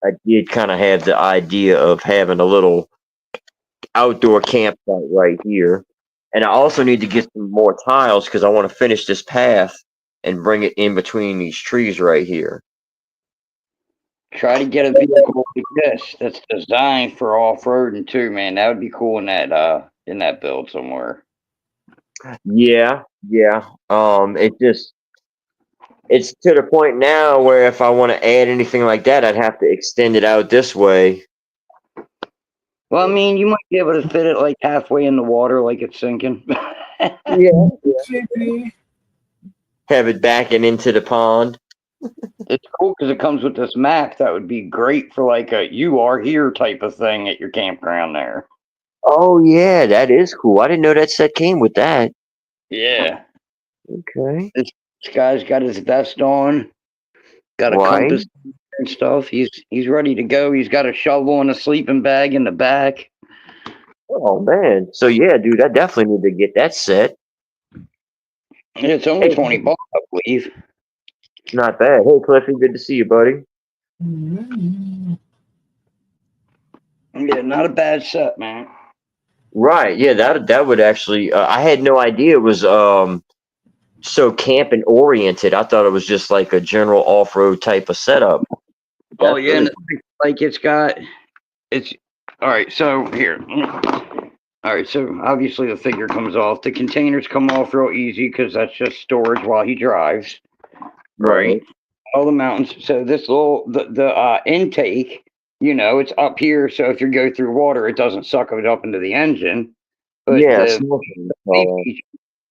I did kind of have the idea of having a little outdoor campsite right here. And I also need to get some more tiles because I want to finish this path and bring it in between these trees right here. Try to get a vehicle like this that's designed for off roading too, man. That would be cool in that build somewhere. Yeah, yeah. It's to the point now where if I want to add anything like that, I'd have to extend it out this way. Well, I mean, you might be able to fit it like halfway in the water, like it's sinking. Yeah, Maybe. have it backing into the pond. It's cool because it comes with this map that would be great for like a "you are here" type of thing at your campground there. Oh yeah, that is cool. I didn't know that set came with that. Yeah, Okay. this guy's got his vest on, got a Right. compass and stuff. He's ready to go. He's got a shovel and a sleeping bag in the back. Oh man. So yeah, dude, I definitely need to get that set. And it's only Hey, $20, I believe. not bad. Hey Cliffy, good to see you, buddy. Mm-hmm. Yeah, not a bad set, man. Right. Yeah, that would actually I had no idea it was so camping oriented. I thought it was just like a general off road type of setup. Oh That's yeah, and really like it's all right. So here, all right. So obviously the figure comes off. The containers come off real easy because that's just storage while he drives. Right. right. All the mountains. So this little the intake, it's up here. So if you go through water, it doesn't suck it up into the engine. But Yeah, the snorkeling.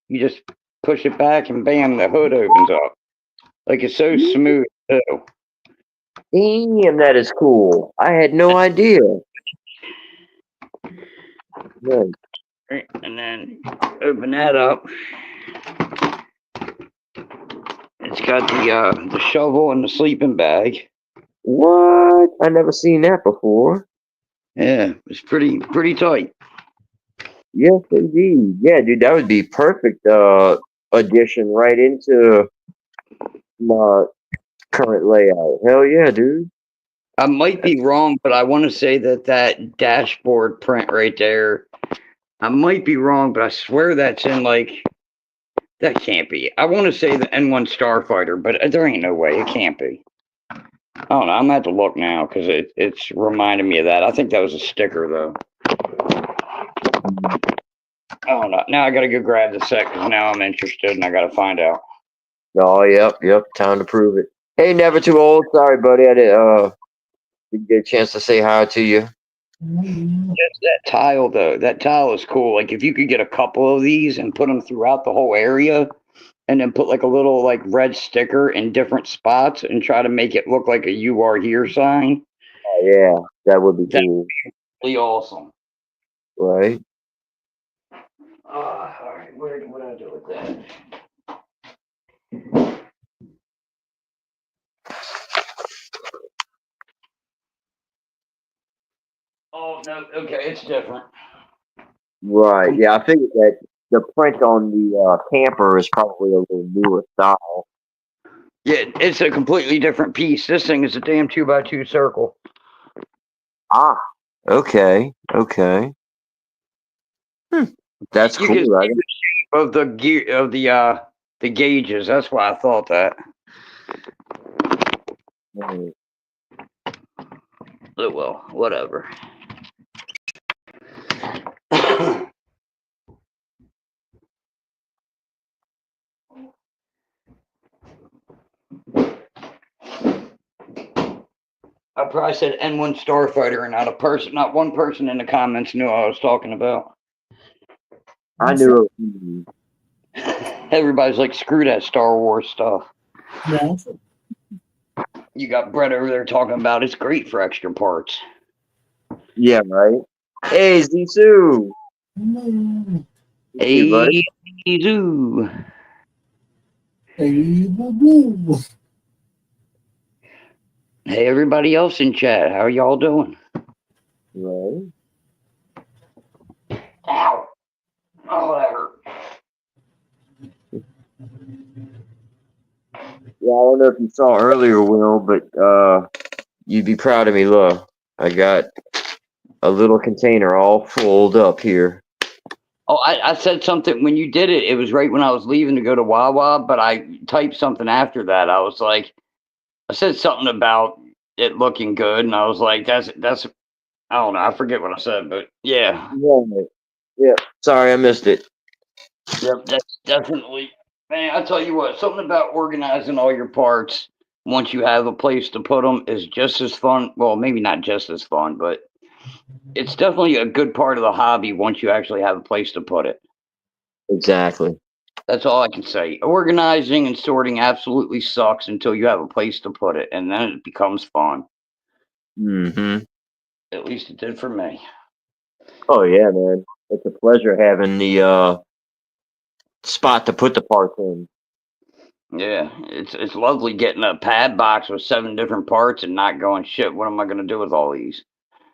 you just push it back and bam, the hood opens up. Like it's so smooth too. Damn, that is cool. I had no idea. Right. Right, and then open that up. It's got the shovel and the sleeping bag. What? I never seen that before. Yeah, it's pretty tight. Yes, indeed. Yeah, dude, that would be perfect addition right into my current layout. Hell yeah, dude. I might be wrong, but I want to say that dashboard print right there. I might be wrong, but I swear that's in like that can't be. I want to say the N1 Starfighter, but there ain't no way it can't be. I don't know. I'm gonna have to look now because it's reminding me of that. I think that was a sticker though. I don't know. Now I gotta go grab the set because now I'm interested and I gotta find out. Oh, yep. Time to prove it. Hey, never too old. Sorry, buddy. I didn't get a chance to say hi to you. Just that tile though. That tile is cool. Like if you could get a couple of these and put them throughout the whole area, and then put like a little like red sticker in different spots and try to make it look like a "You Are Here" sign. Oh, yeah, that would be That'd cool, be really awesome. right? All right. What do I do with that? Oh no. Okay, it's different. Right. Yeah, I figured that the print on the camper is probably a little newer style. Yeah, it's a completely different piece. This thing is a damn 2x2 circle. Ah, okay. Hmm. That's You cool, can see right? the shape of the gear of the gauges. That's why I thought that. Right. Oh well, whatever. I probably said N1 Starfighter, and not one person in the comments knew what I was talking about. I knew it. Everybody's like, screw that Star Wars stuff. Yeah. You got Brett over there talking about it's great for extra parts. Yeah, right. Hey, Zissou. Hey, buddy. Hey, zoo. Hey, everybody else in chat, how are y'all doing? Right. Ow. Oh, that hurt. Yeah, I don't know if you saw earlier, Will, but you'd be proud of me. Look, I got a little container all folded up here. Oh, I said something when you did it. It was right when I was leaving to go to Wawa, but I typed something after that. I was like, I said something about it looking good, and I was like, that's. I don't know. I forget what I said, but yeah. Yeah. Sorry, I missed it. Yep, that's definitely. Man, I tell you what, something about organizing all your parts once you have a place to put them is just as fun. Well, maybe not just as fun, but it's definitely a good part of the hobby once you actually have a place to put it. Exactly. That's all I can say. Organizing and sorting absolutely sucks until you have a place to put it, and then it becomes fun. Mm-hmm. At least it did for me. Oh yeah, man. It's a pleasure having the spot to put the parts in. Yeah, it's lovely getting a pad box with 7 different parts and not going, shit, what am I going to do with all these?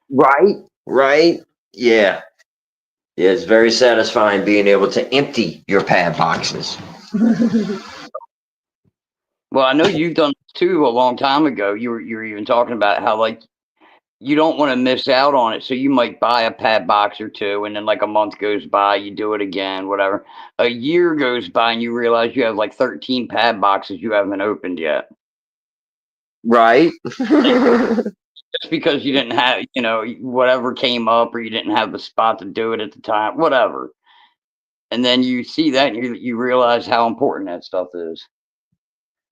Right. Yeah. Yeah, it's very satisfying being able to empty your pad boxes. Well, I know you've done this too a long time ago. You were even talking about how like you don't want to miss out on it. So you might buy a pad box or two, and then like a month goes by, you do it again, whatever. A year goes by, and you realize you have like 13 pad boxes you haven't opened yet. Right. Just because you didn't have, whatever came up, or you didn't have the spot to do it at the time, whatever. And then you see that, and you realize how important that stuff is.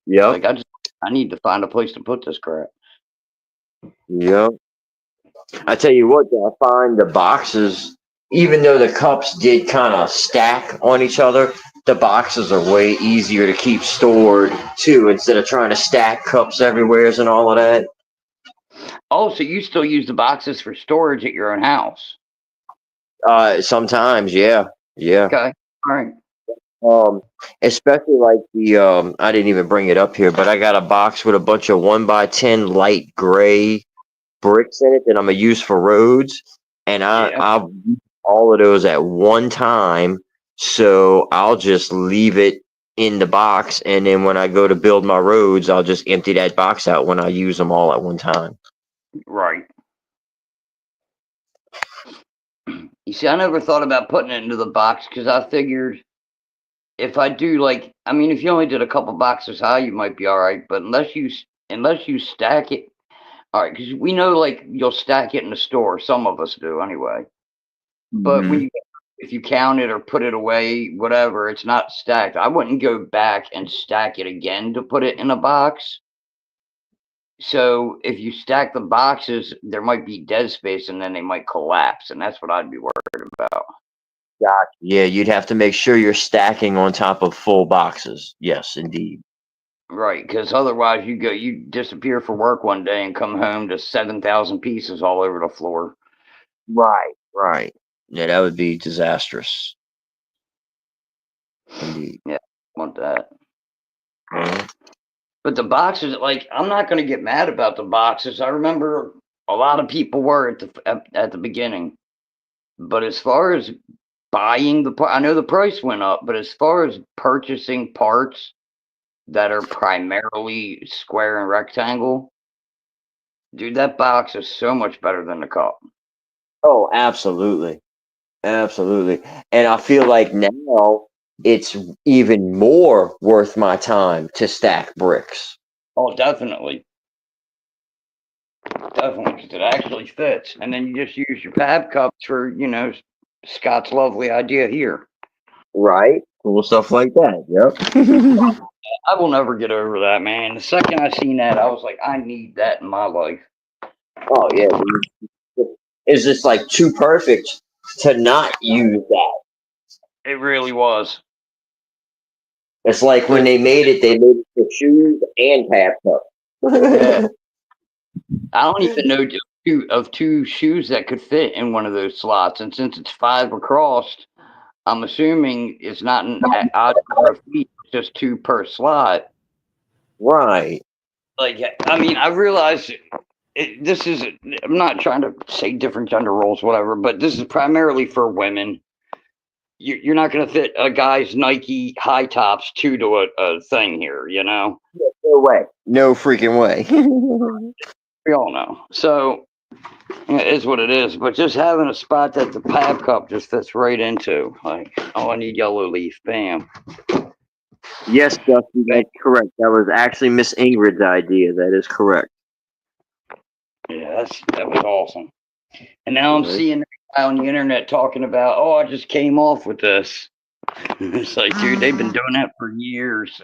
Yep. Like I need to find a place to put this crap. Yep. I tell you what, though, I find the boxes, even though the cups did kind of stack on each other, the boxes are way easier to keep stored too, instead of trying to stack cups everywhere and all of that. Oh, so you still use the boxes for storage at your own house? Sometimes, yeah. Okay, all right. Especially like I didn't even bring it up here, but I got a box with a bunch of 1x10 light gray bricks in it that I'm gonna use for roads, and I'll use all of those at one time. So I'll just leave it in the box, and then when I go to build my roads, I'll just empty that box out when I use them all at one time. Right. You see, I never thought about putting it into the box because I figured if I do if you only did a couple boxes high, you might be all right. But unless you stack it, all right, because we know you'll stack it in the store. Some of us do anyway. But if you count it or put it away, whatever, it's not stacked. I wouldn't go back and stack it again to put it in a box. So if you stack the boxes, there might be dead space, and then they might collapse, and that's what I'd be worried about. Gotcha. Yeah, you'd have to make sure you're stacking on top of full boxes. Yes, indeed. Right, because otherwise you disappear for work one day and come home to 7,000 pieces all over the floor. Right. Yeah, that would be disastrous. Indeed. Yeah, I want that. Mhm. But the boxes, I'm not going to get mad about the boxes. I remember a lot of people were at the beginning. But as far as buying the part, I know the price went up, but as far as purchasing parts that are primarily square and rectangle, dude, that box is so much better than the cup. Oh, absolutely. Absolutely. And I feel like now it's even more worth my time to stack bricks. Oh, definitely. Definitely, because it actually fits. And then you just use your pab cups for, Scott's lovely idea here. Right? Cool stuff like that. Yep. I will never get over that, man. The second I seen that, I was like, I need that in my life. Oh, yeah. It's just like too perfect to not use that. It really was. It's like when they made it for shoes and pad cups. Yeah. I don't even know two shoes that could fit in one of those slots. And since it's 5 across, I'm assuming it's not an odd number of feet, it's just 2 per slot. Right. I realize this is, I'm not trying to say different gender roles, whatever, but this is primarily for women. You're not going to fit a guy's Nike high tops to a thing here, No way. No freaking way. We all know. So it is what it is. But just having a spot that the pab cup just fits right into, I need yellow leaf, bam. Yes, Dusty, that's correct. That was actually Miss Ingrid's idea. That is correct. Yeah, that was awesome. And now I'm seeing a guy on the internet talking about, oh, I just came off with this. It's like, dude, they've been doing that for years.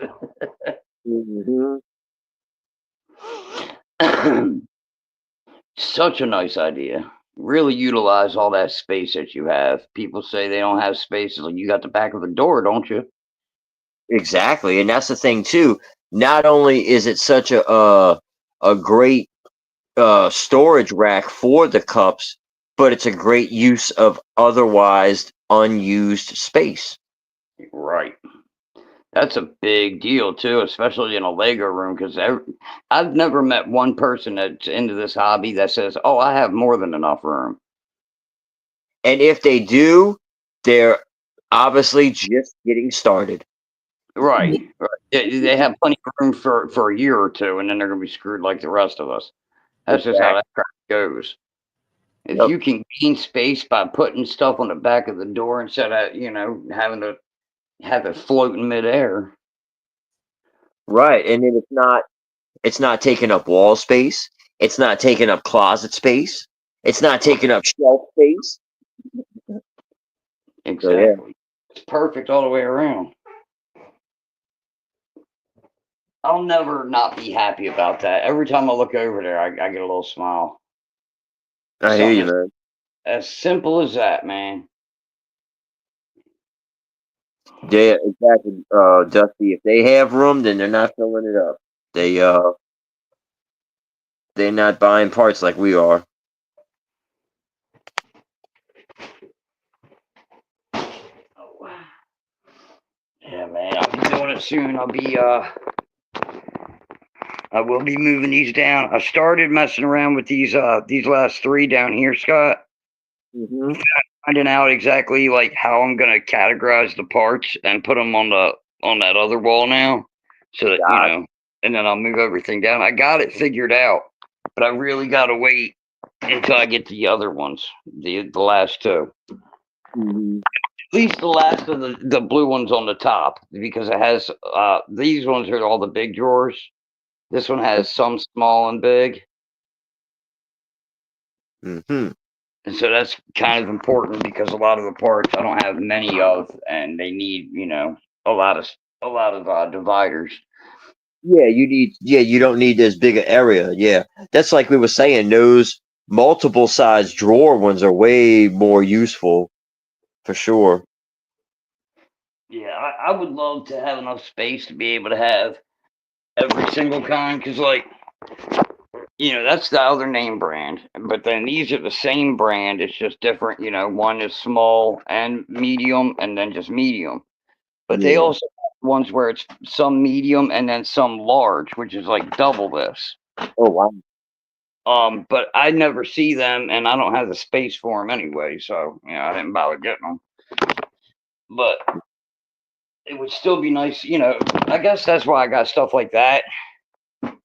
Such a nice idea. Really utilize all that space that you have. People say they don't have space. Like, you got the back of the door, don't you? Exactly, and that's the thing too. Not only is it such a great storage rack for the cups, but it's a great use of otherwise unused space. Right. That's a big deal too, especially in a Lego room. Because I've never met one person that's into this hobby that says, "Oh, I have more than enough room." And if they do, they're obviously just getting started. Right. They have plenty of room for a year or two, and then they're going to be screwed like the rest of us. That's just how that crap goes. If Yep. you can gain space by putting stuff on the back of the door instead of, having to have it float in midair. Right, and then it's not taking up wall space. It's not taking up closet space. It's not taking up shelf space. Exactly. It's perfect all the way around. I'll never not be happy about that. Every time I look over there, I get a little smile. I hear you, Something man. as simple as that, man. Yeah, exactly. Dusty, if they have room, then they're not filling it up. They're not buying parts like we are. Oh, wow. Yeah, man. I'll be doing it soon. I will be moving these down. I started messing around with these last three down here, Scott. Hmm. Finding out exactly like how I'm gonna categorize the parts and put them on that other wall now, so that and then I'll move everything down. I got it figured out, but I really gotta wait until I get the other ones, the last two. Hmm. At least the last of the blue ones on the top, because it has these ones are all the big drawers. This one has some small and big. Hmm. And so that's kind of important because a lot of the parts I don't have many of, and they need a lot of dividers. Yeah, you don't need this bigger area. Yeah, that's like we were saying. Those multiple size drawer ones are way more useful for sure. Yeah, I would love to have enough space to be able to have every single kind, because that's the other name brand, but then these are the same brand. It's just different. One is small and medium, and then just medium. But they Yeah. also have ones where it's some medium and then some large, which is like double this. Oh wow. But I never see them, and I don't have the space for them anyway, so I didn't bother getting them. But it would still be nice, I guess that's why I got stuff like that,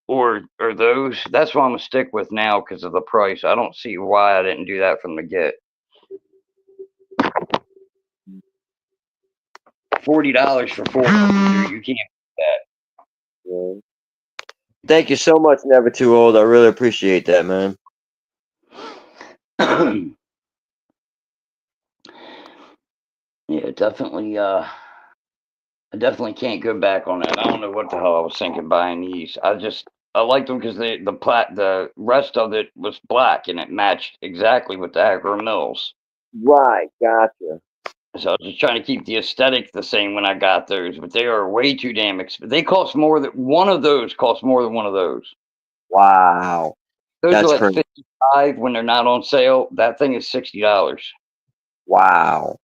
or those. That's what I'm gonna stick with now because of the price. I don't see why I didn't do that from the get. $40 for 4, you can't do Yeah. Thank you so much, Never Too Old. I really appreciate that, man. that. Yeah, definitely. I definitely can't go back on that. I don't know what the hell I was thinking buying these. I liked them because the rest of it was black and it matched exactly with the Agro Mills. Right, gotcha. So I was just trying to keep the aesthetic the same when I got those, but they are way too damn expensive. They cost more than one of those costs more than one of those. Wow, Those are that's like crazy. 55 when they're not on sale. That thing is $60. Wow,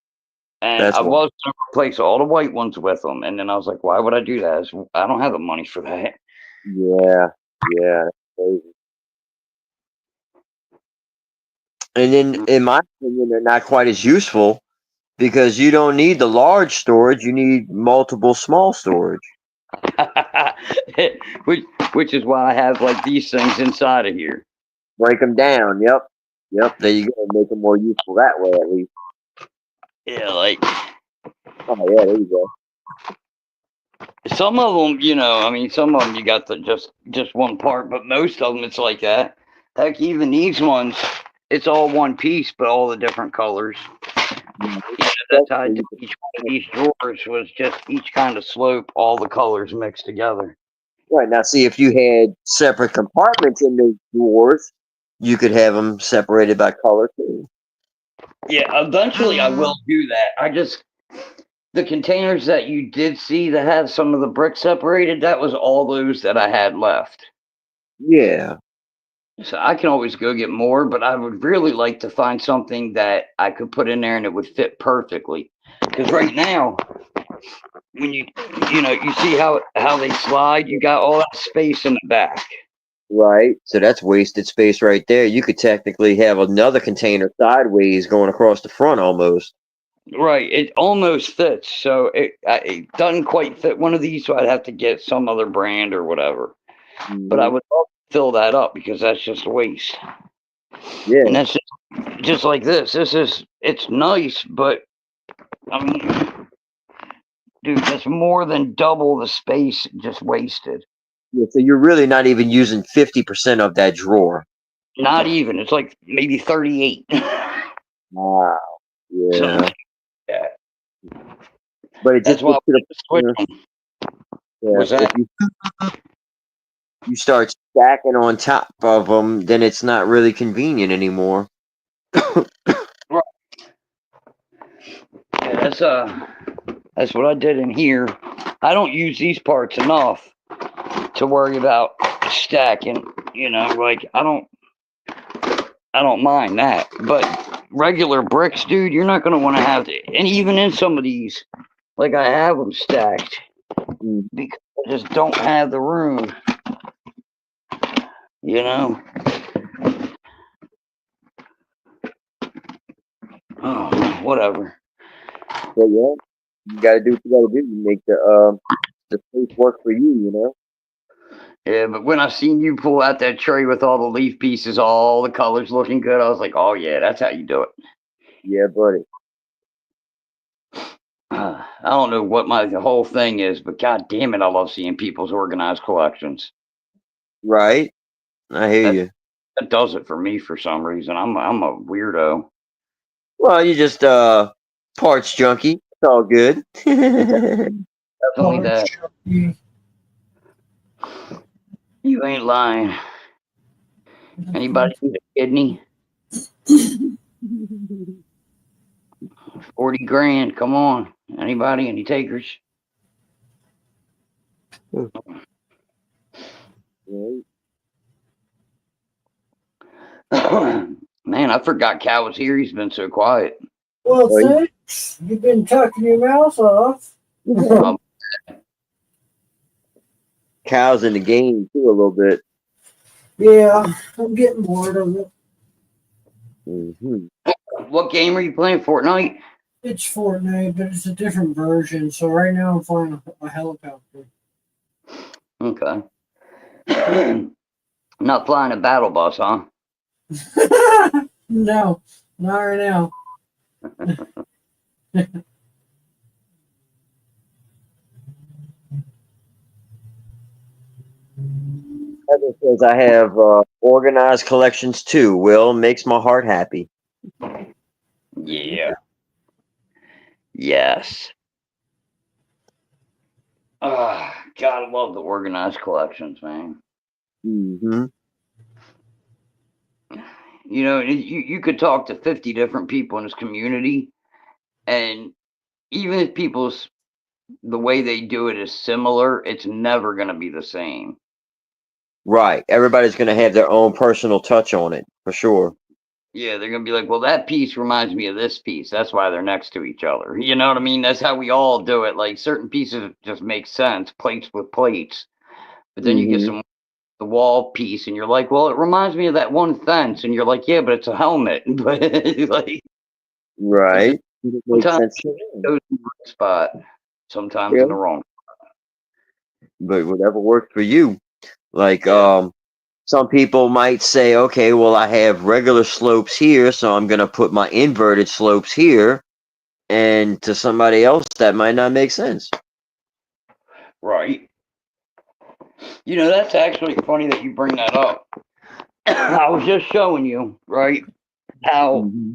And that's I was going to replace all the white ones with them. And then I was like, why would I do that? I don't have the money for that. yeah, yeah, that's crazy. And then, in my opinion, they're not quite as useful because you don't need the large storage. You need multiple small storage. which, which is why I have like these things inside of here. Break them down. Yep, yep. There you go. Make them more useful that way, at least. Yeah, like Oh yeah, there you go. some of them, some of them you got the just one part, but most of them it's like that. Heck, even these ones, it's all one piece, but all the different colors. That's how I did each one of these drawers was just each kind of slope, all the colors mixed together. Right now, see if you had separate compartments in those drawers, you could have them separated by color too. Yeah, eventually I will do that. The containers that you did see that have some of the bricks separated, that was all those that I had left. Yeah. So I can always go get more, but I would really like to find something that I could put in there and it would fit perfectly. Because right now, when you see how they slide, you got all that space in the back. Right. So that's wasted space right there. You could technically have another container sideways going across the front almost. Right, it almost fits. So it doesn't quite fit one of these, so I'd have to get some other brand or whatever. But I Hmm. would love to fill that up because that's just a waste. Yeah. And that's just like this. It's nice, but I mean, dude, that's more than double the space just wasted. Yeah. So you're really not even using 50% of that drawer. Not even. It's like maybe 38. Wow. Something Yeah. like that. But it That's just why I gets to wanted to switch the point. them. Yeah. What's that? If you start stacking on top of them, then it's not really convenient anymore. Right. Yeah, that's what I did in here. I don't use these parts enough to worry about stacking. You know, like I don't mind that. But regular bricks, dude, you're not gonna want to have to. And even in some of these, like I have them stacked Mm. because I just don't have the room. You know. Oh, whatever. But yeah, you gotta do what you gotta do. You make the space work for you. You know. Yeah, but when I seen you pull out that tray with all the leaf pieces, all the colors looking good, I was like, oh yeah, that's how you do it. Yeah, buddy. I don't know what the whole thing is, but god damn it, I love seeing people's organized collections. Right. I hear That you. that does it for me for some reason. I'm a weirdo. Well, you just parts junkie. It's all good. Definitely that. You- You ain't lying. Anybody need a kidney? 40 grand. Come on. Anybody? Any takers? Right. Man, I forgot Cal was here. He's been so quiet. Well, Well, thanks. You've been talking your mouth off. Um, Cows in the game too a little bit. Yeah, I'm getting bored of it. Hmm. what game are you playing? Fortnite? It's Fortnite, but it's a different version. So right now I'm flying a helicopter. Okay. Not flying a battle bus, huh? No, not right now. Heather says I have organized collections too. Will makes my heart happy. Yeah. Yes. God, I love the organized collections, man. Hmm. You know, you could talk to 50 different people in this community, and even if the way they do it is similar, it's never going to be the same. Right. Everybody's gonna have their own personal touch on it for sure. Yeah, they're going to be like, well, that piece reminds me of this piece. That's why they're next to each other. You know what I mean? That's how we all do it. Like certain pieces just make sense, plates with plates. But then you get Hmm. the wall piece, and you're like, well, it reminds me of that one fence. And you're like, yeah, but it's a helmet. But like, it just Right. It makes sometimes sense to me. goes in the right spot, sometimes Yeah. in the wrong. But whatever works for you. Like Yeah. some people might say, okay, well I have regular slopes here, so I'm gonna put my inverted slopes here. And to somebody else that might not make sense. Right. You know, that's actually funny that you bring that up. I was just showing you, right, how Hmm.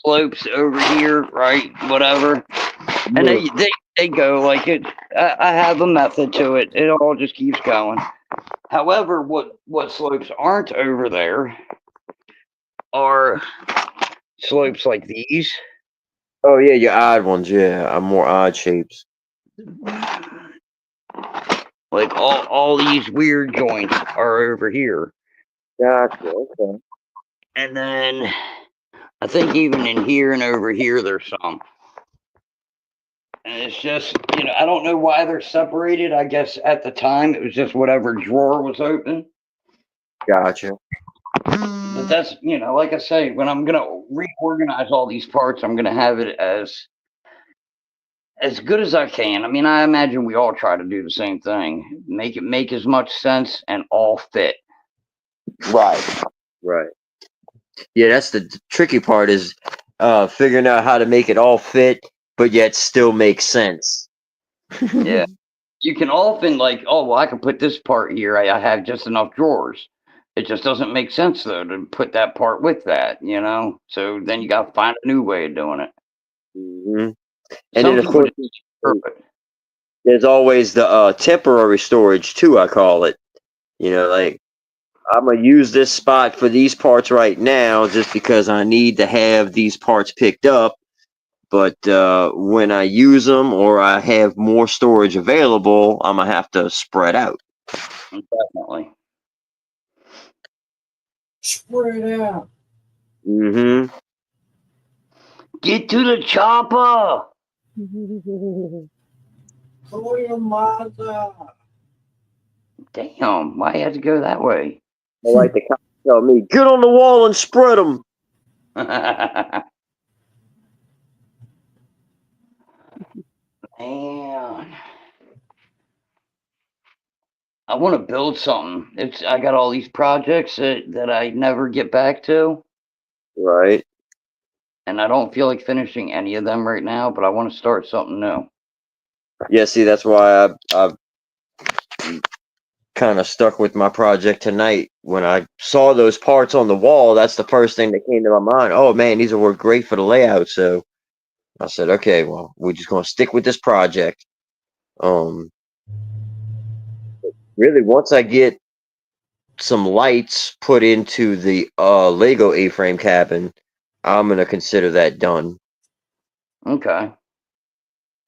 slopes over here, right, whatever, and Yeah. they go like it. I have a method to it. It all just keeps going. However, what slopes aren't over there are slopes like these. Oh yeah, your odd ones, yeah. I'm more odd shapes. Like all these weird joints are over here. Gotcha. Okay. And then I think even in here and over here there's some. And it's just, you know, I don't know why they're separated. I guess at the time it was just whatever drawer was open. Gotcha. But that's, you know, like I say, when I'm gonna reorganize all these parts, I'm gonna have it as good as I can. I mean, I imagine we all try to do the same thing. Make it make as much sense and all fit. Right. Right. Yeah, that's the tricky part is figuring out how to make it all fit, but yet still make sense. Yeah. You can often like, oh well, I can put this part here. I have just enough drawers. It just doesn't make sense though to put that part with that, you know. So then you got to find a new way of doing it. hmm And Some then of people course just perfect. there's always the temporary storage too. I call it. You know, like I'm gonna use this spot for these parts right now, just because I need to have these parts picked up. But when I use them or I have more storage available, I'm gonna have to spread out. Definitely. Spread out. hmm Get to the chopper. Call your mother. Damn, why you have to go that way? I like the cops tell me, get on the wall and spread them. Man, I want to build something. I got all these projects that I never get back to, Right. and I don't feel like finishing any of them right now. But I want to start something new. Yeah. See, that's why I've kind of stuck with my project tonight. When I saw those parts on the wall, that's the first thing that came to my mind. Oh man, these will work great for the layout. So I said, okay, well, we're just gonna stick with this project. Um, really, once I get some lights put into the Lego A-frame cabin, I'm gonna consider that done. Okay.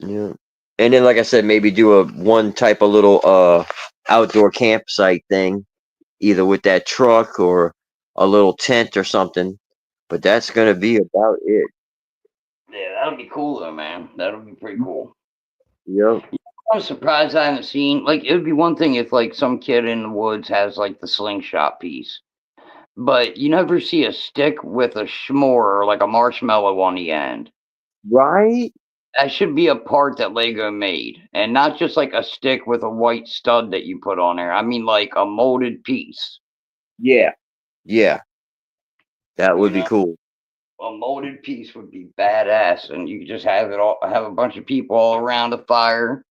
Yeah. And then, like I said, maybe do a one type of little outdoor campsite thing, either with that truck or a little tent or something. But that's gonna be about it. Yeah, that'll be cool though, man. That'll be pretty cool. Yep. I'm surprised I haven't seen like it would be one thing if like some kid in the woods has like the slingshot piece, but you never see a stick with a s'more or like a marshmallow on the end. Right? That should be a part that Lego made, and not just like a stick with a white stud that you put on there. I mean like a molded piece. Yeah. Yeah. That You would be know, cool. a molded piece would be badass, and you could just have a bunch of people all around a fire.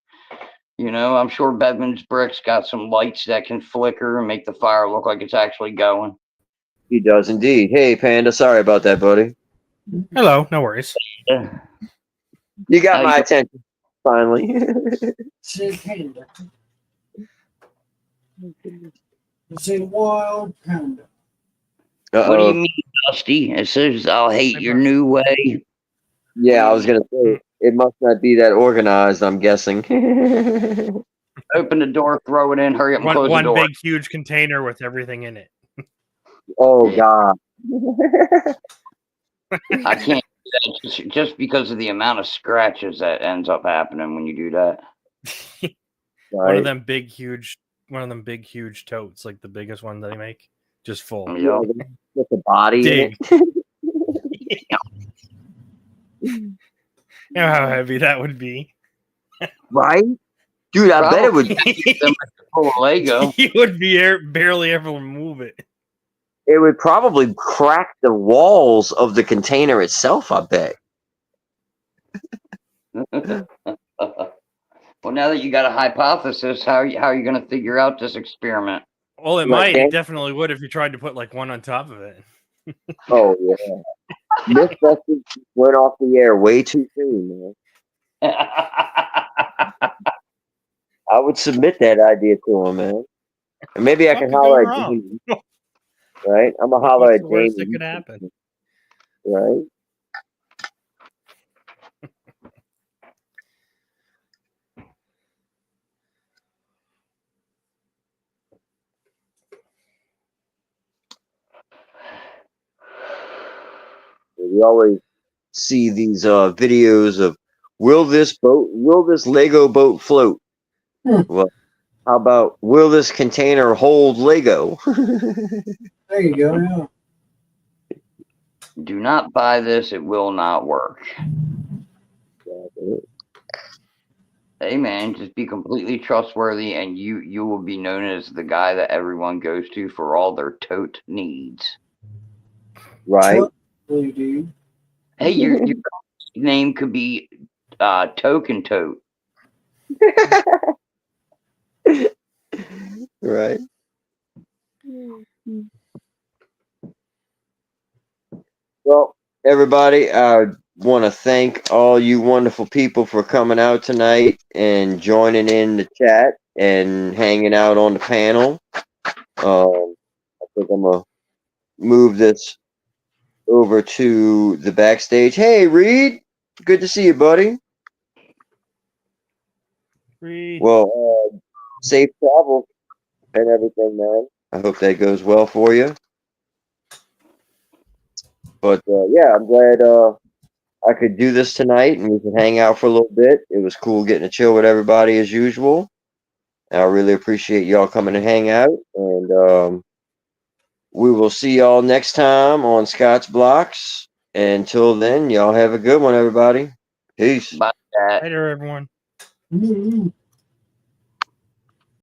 You know, I'm sure Bedman's bricks got some lights that can flicker and make the fire look like it's actually going. He does indeed. Hey, Panda, sorry about that, buddy. Hello, no worries. Yeah. You got How my you attention finally. Say panda. Say wild panda. What do you Uh-oh. mean, Dusty? It says I'll hate your new way. Yeah, I was gonna say it must not be that organized. I'm guessing. Open the door, throw it in, hurry up and close the One door. big huge container with everything in it. Oh God. I can't do that just because of the amount of scratches that ends up happening when you do that. One of Right. them big huge totes, like the biggest one that they make, just full. Yeah. With the body Dig. in You know how heavy that would be. it. Right? Dude, I bet it would Them full of Lego. You would be barely able to move it. it would probably crack the walls of the container itself, I bet. Well, now that you got a hypothesis, how are you going to figure out this experiment? Well, it Like might. that? It definitely would if you tried to put like one on top of it. Oh yeah. Mythbusters went off the air way too soon, man. I would submit that idea to him, man. And maybe I What can could go holler at wrong? Jamie. Right? I'm gonna holler What's at the worst that Jamie. could happen? Right? We always see these videos of will this Lego boat float? Well, how about will this container hold Lego? There you go. Yeah. Do not buy this; it will not work. Hey man, just be completely trustworthy, and you will be known as the guy that everyone goes to for all their tote needs. Right. Totally, dude. Hey, your name could be Token Tote. Right. Well, everybody, I want to thank all you wonderful people for coming out tonight and joining in the chat and hanging out on the panel. I think I'm gonna move this over to the backstage. Hey, Reed, good to see you, buddy. Reed. Well, safe travel and everything, man. I hope that goes well for you. But yeah, I'm glad I could do this tonight and we could hang out for a little bit. It was cool getting to chill with everybody as usual. And I really appreciate y'all coming to hang out. And we will see y'all next time on Scott's Blocks. Until then, y'all have a good one, everybody. Peace. Bye, Dad. Later, everyone. Mm-hmm.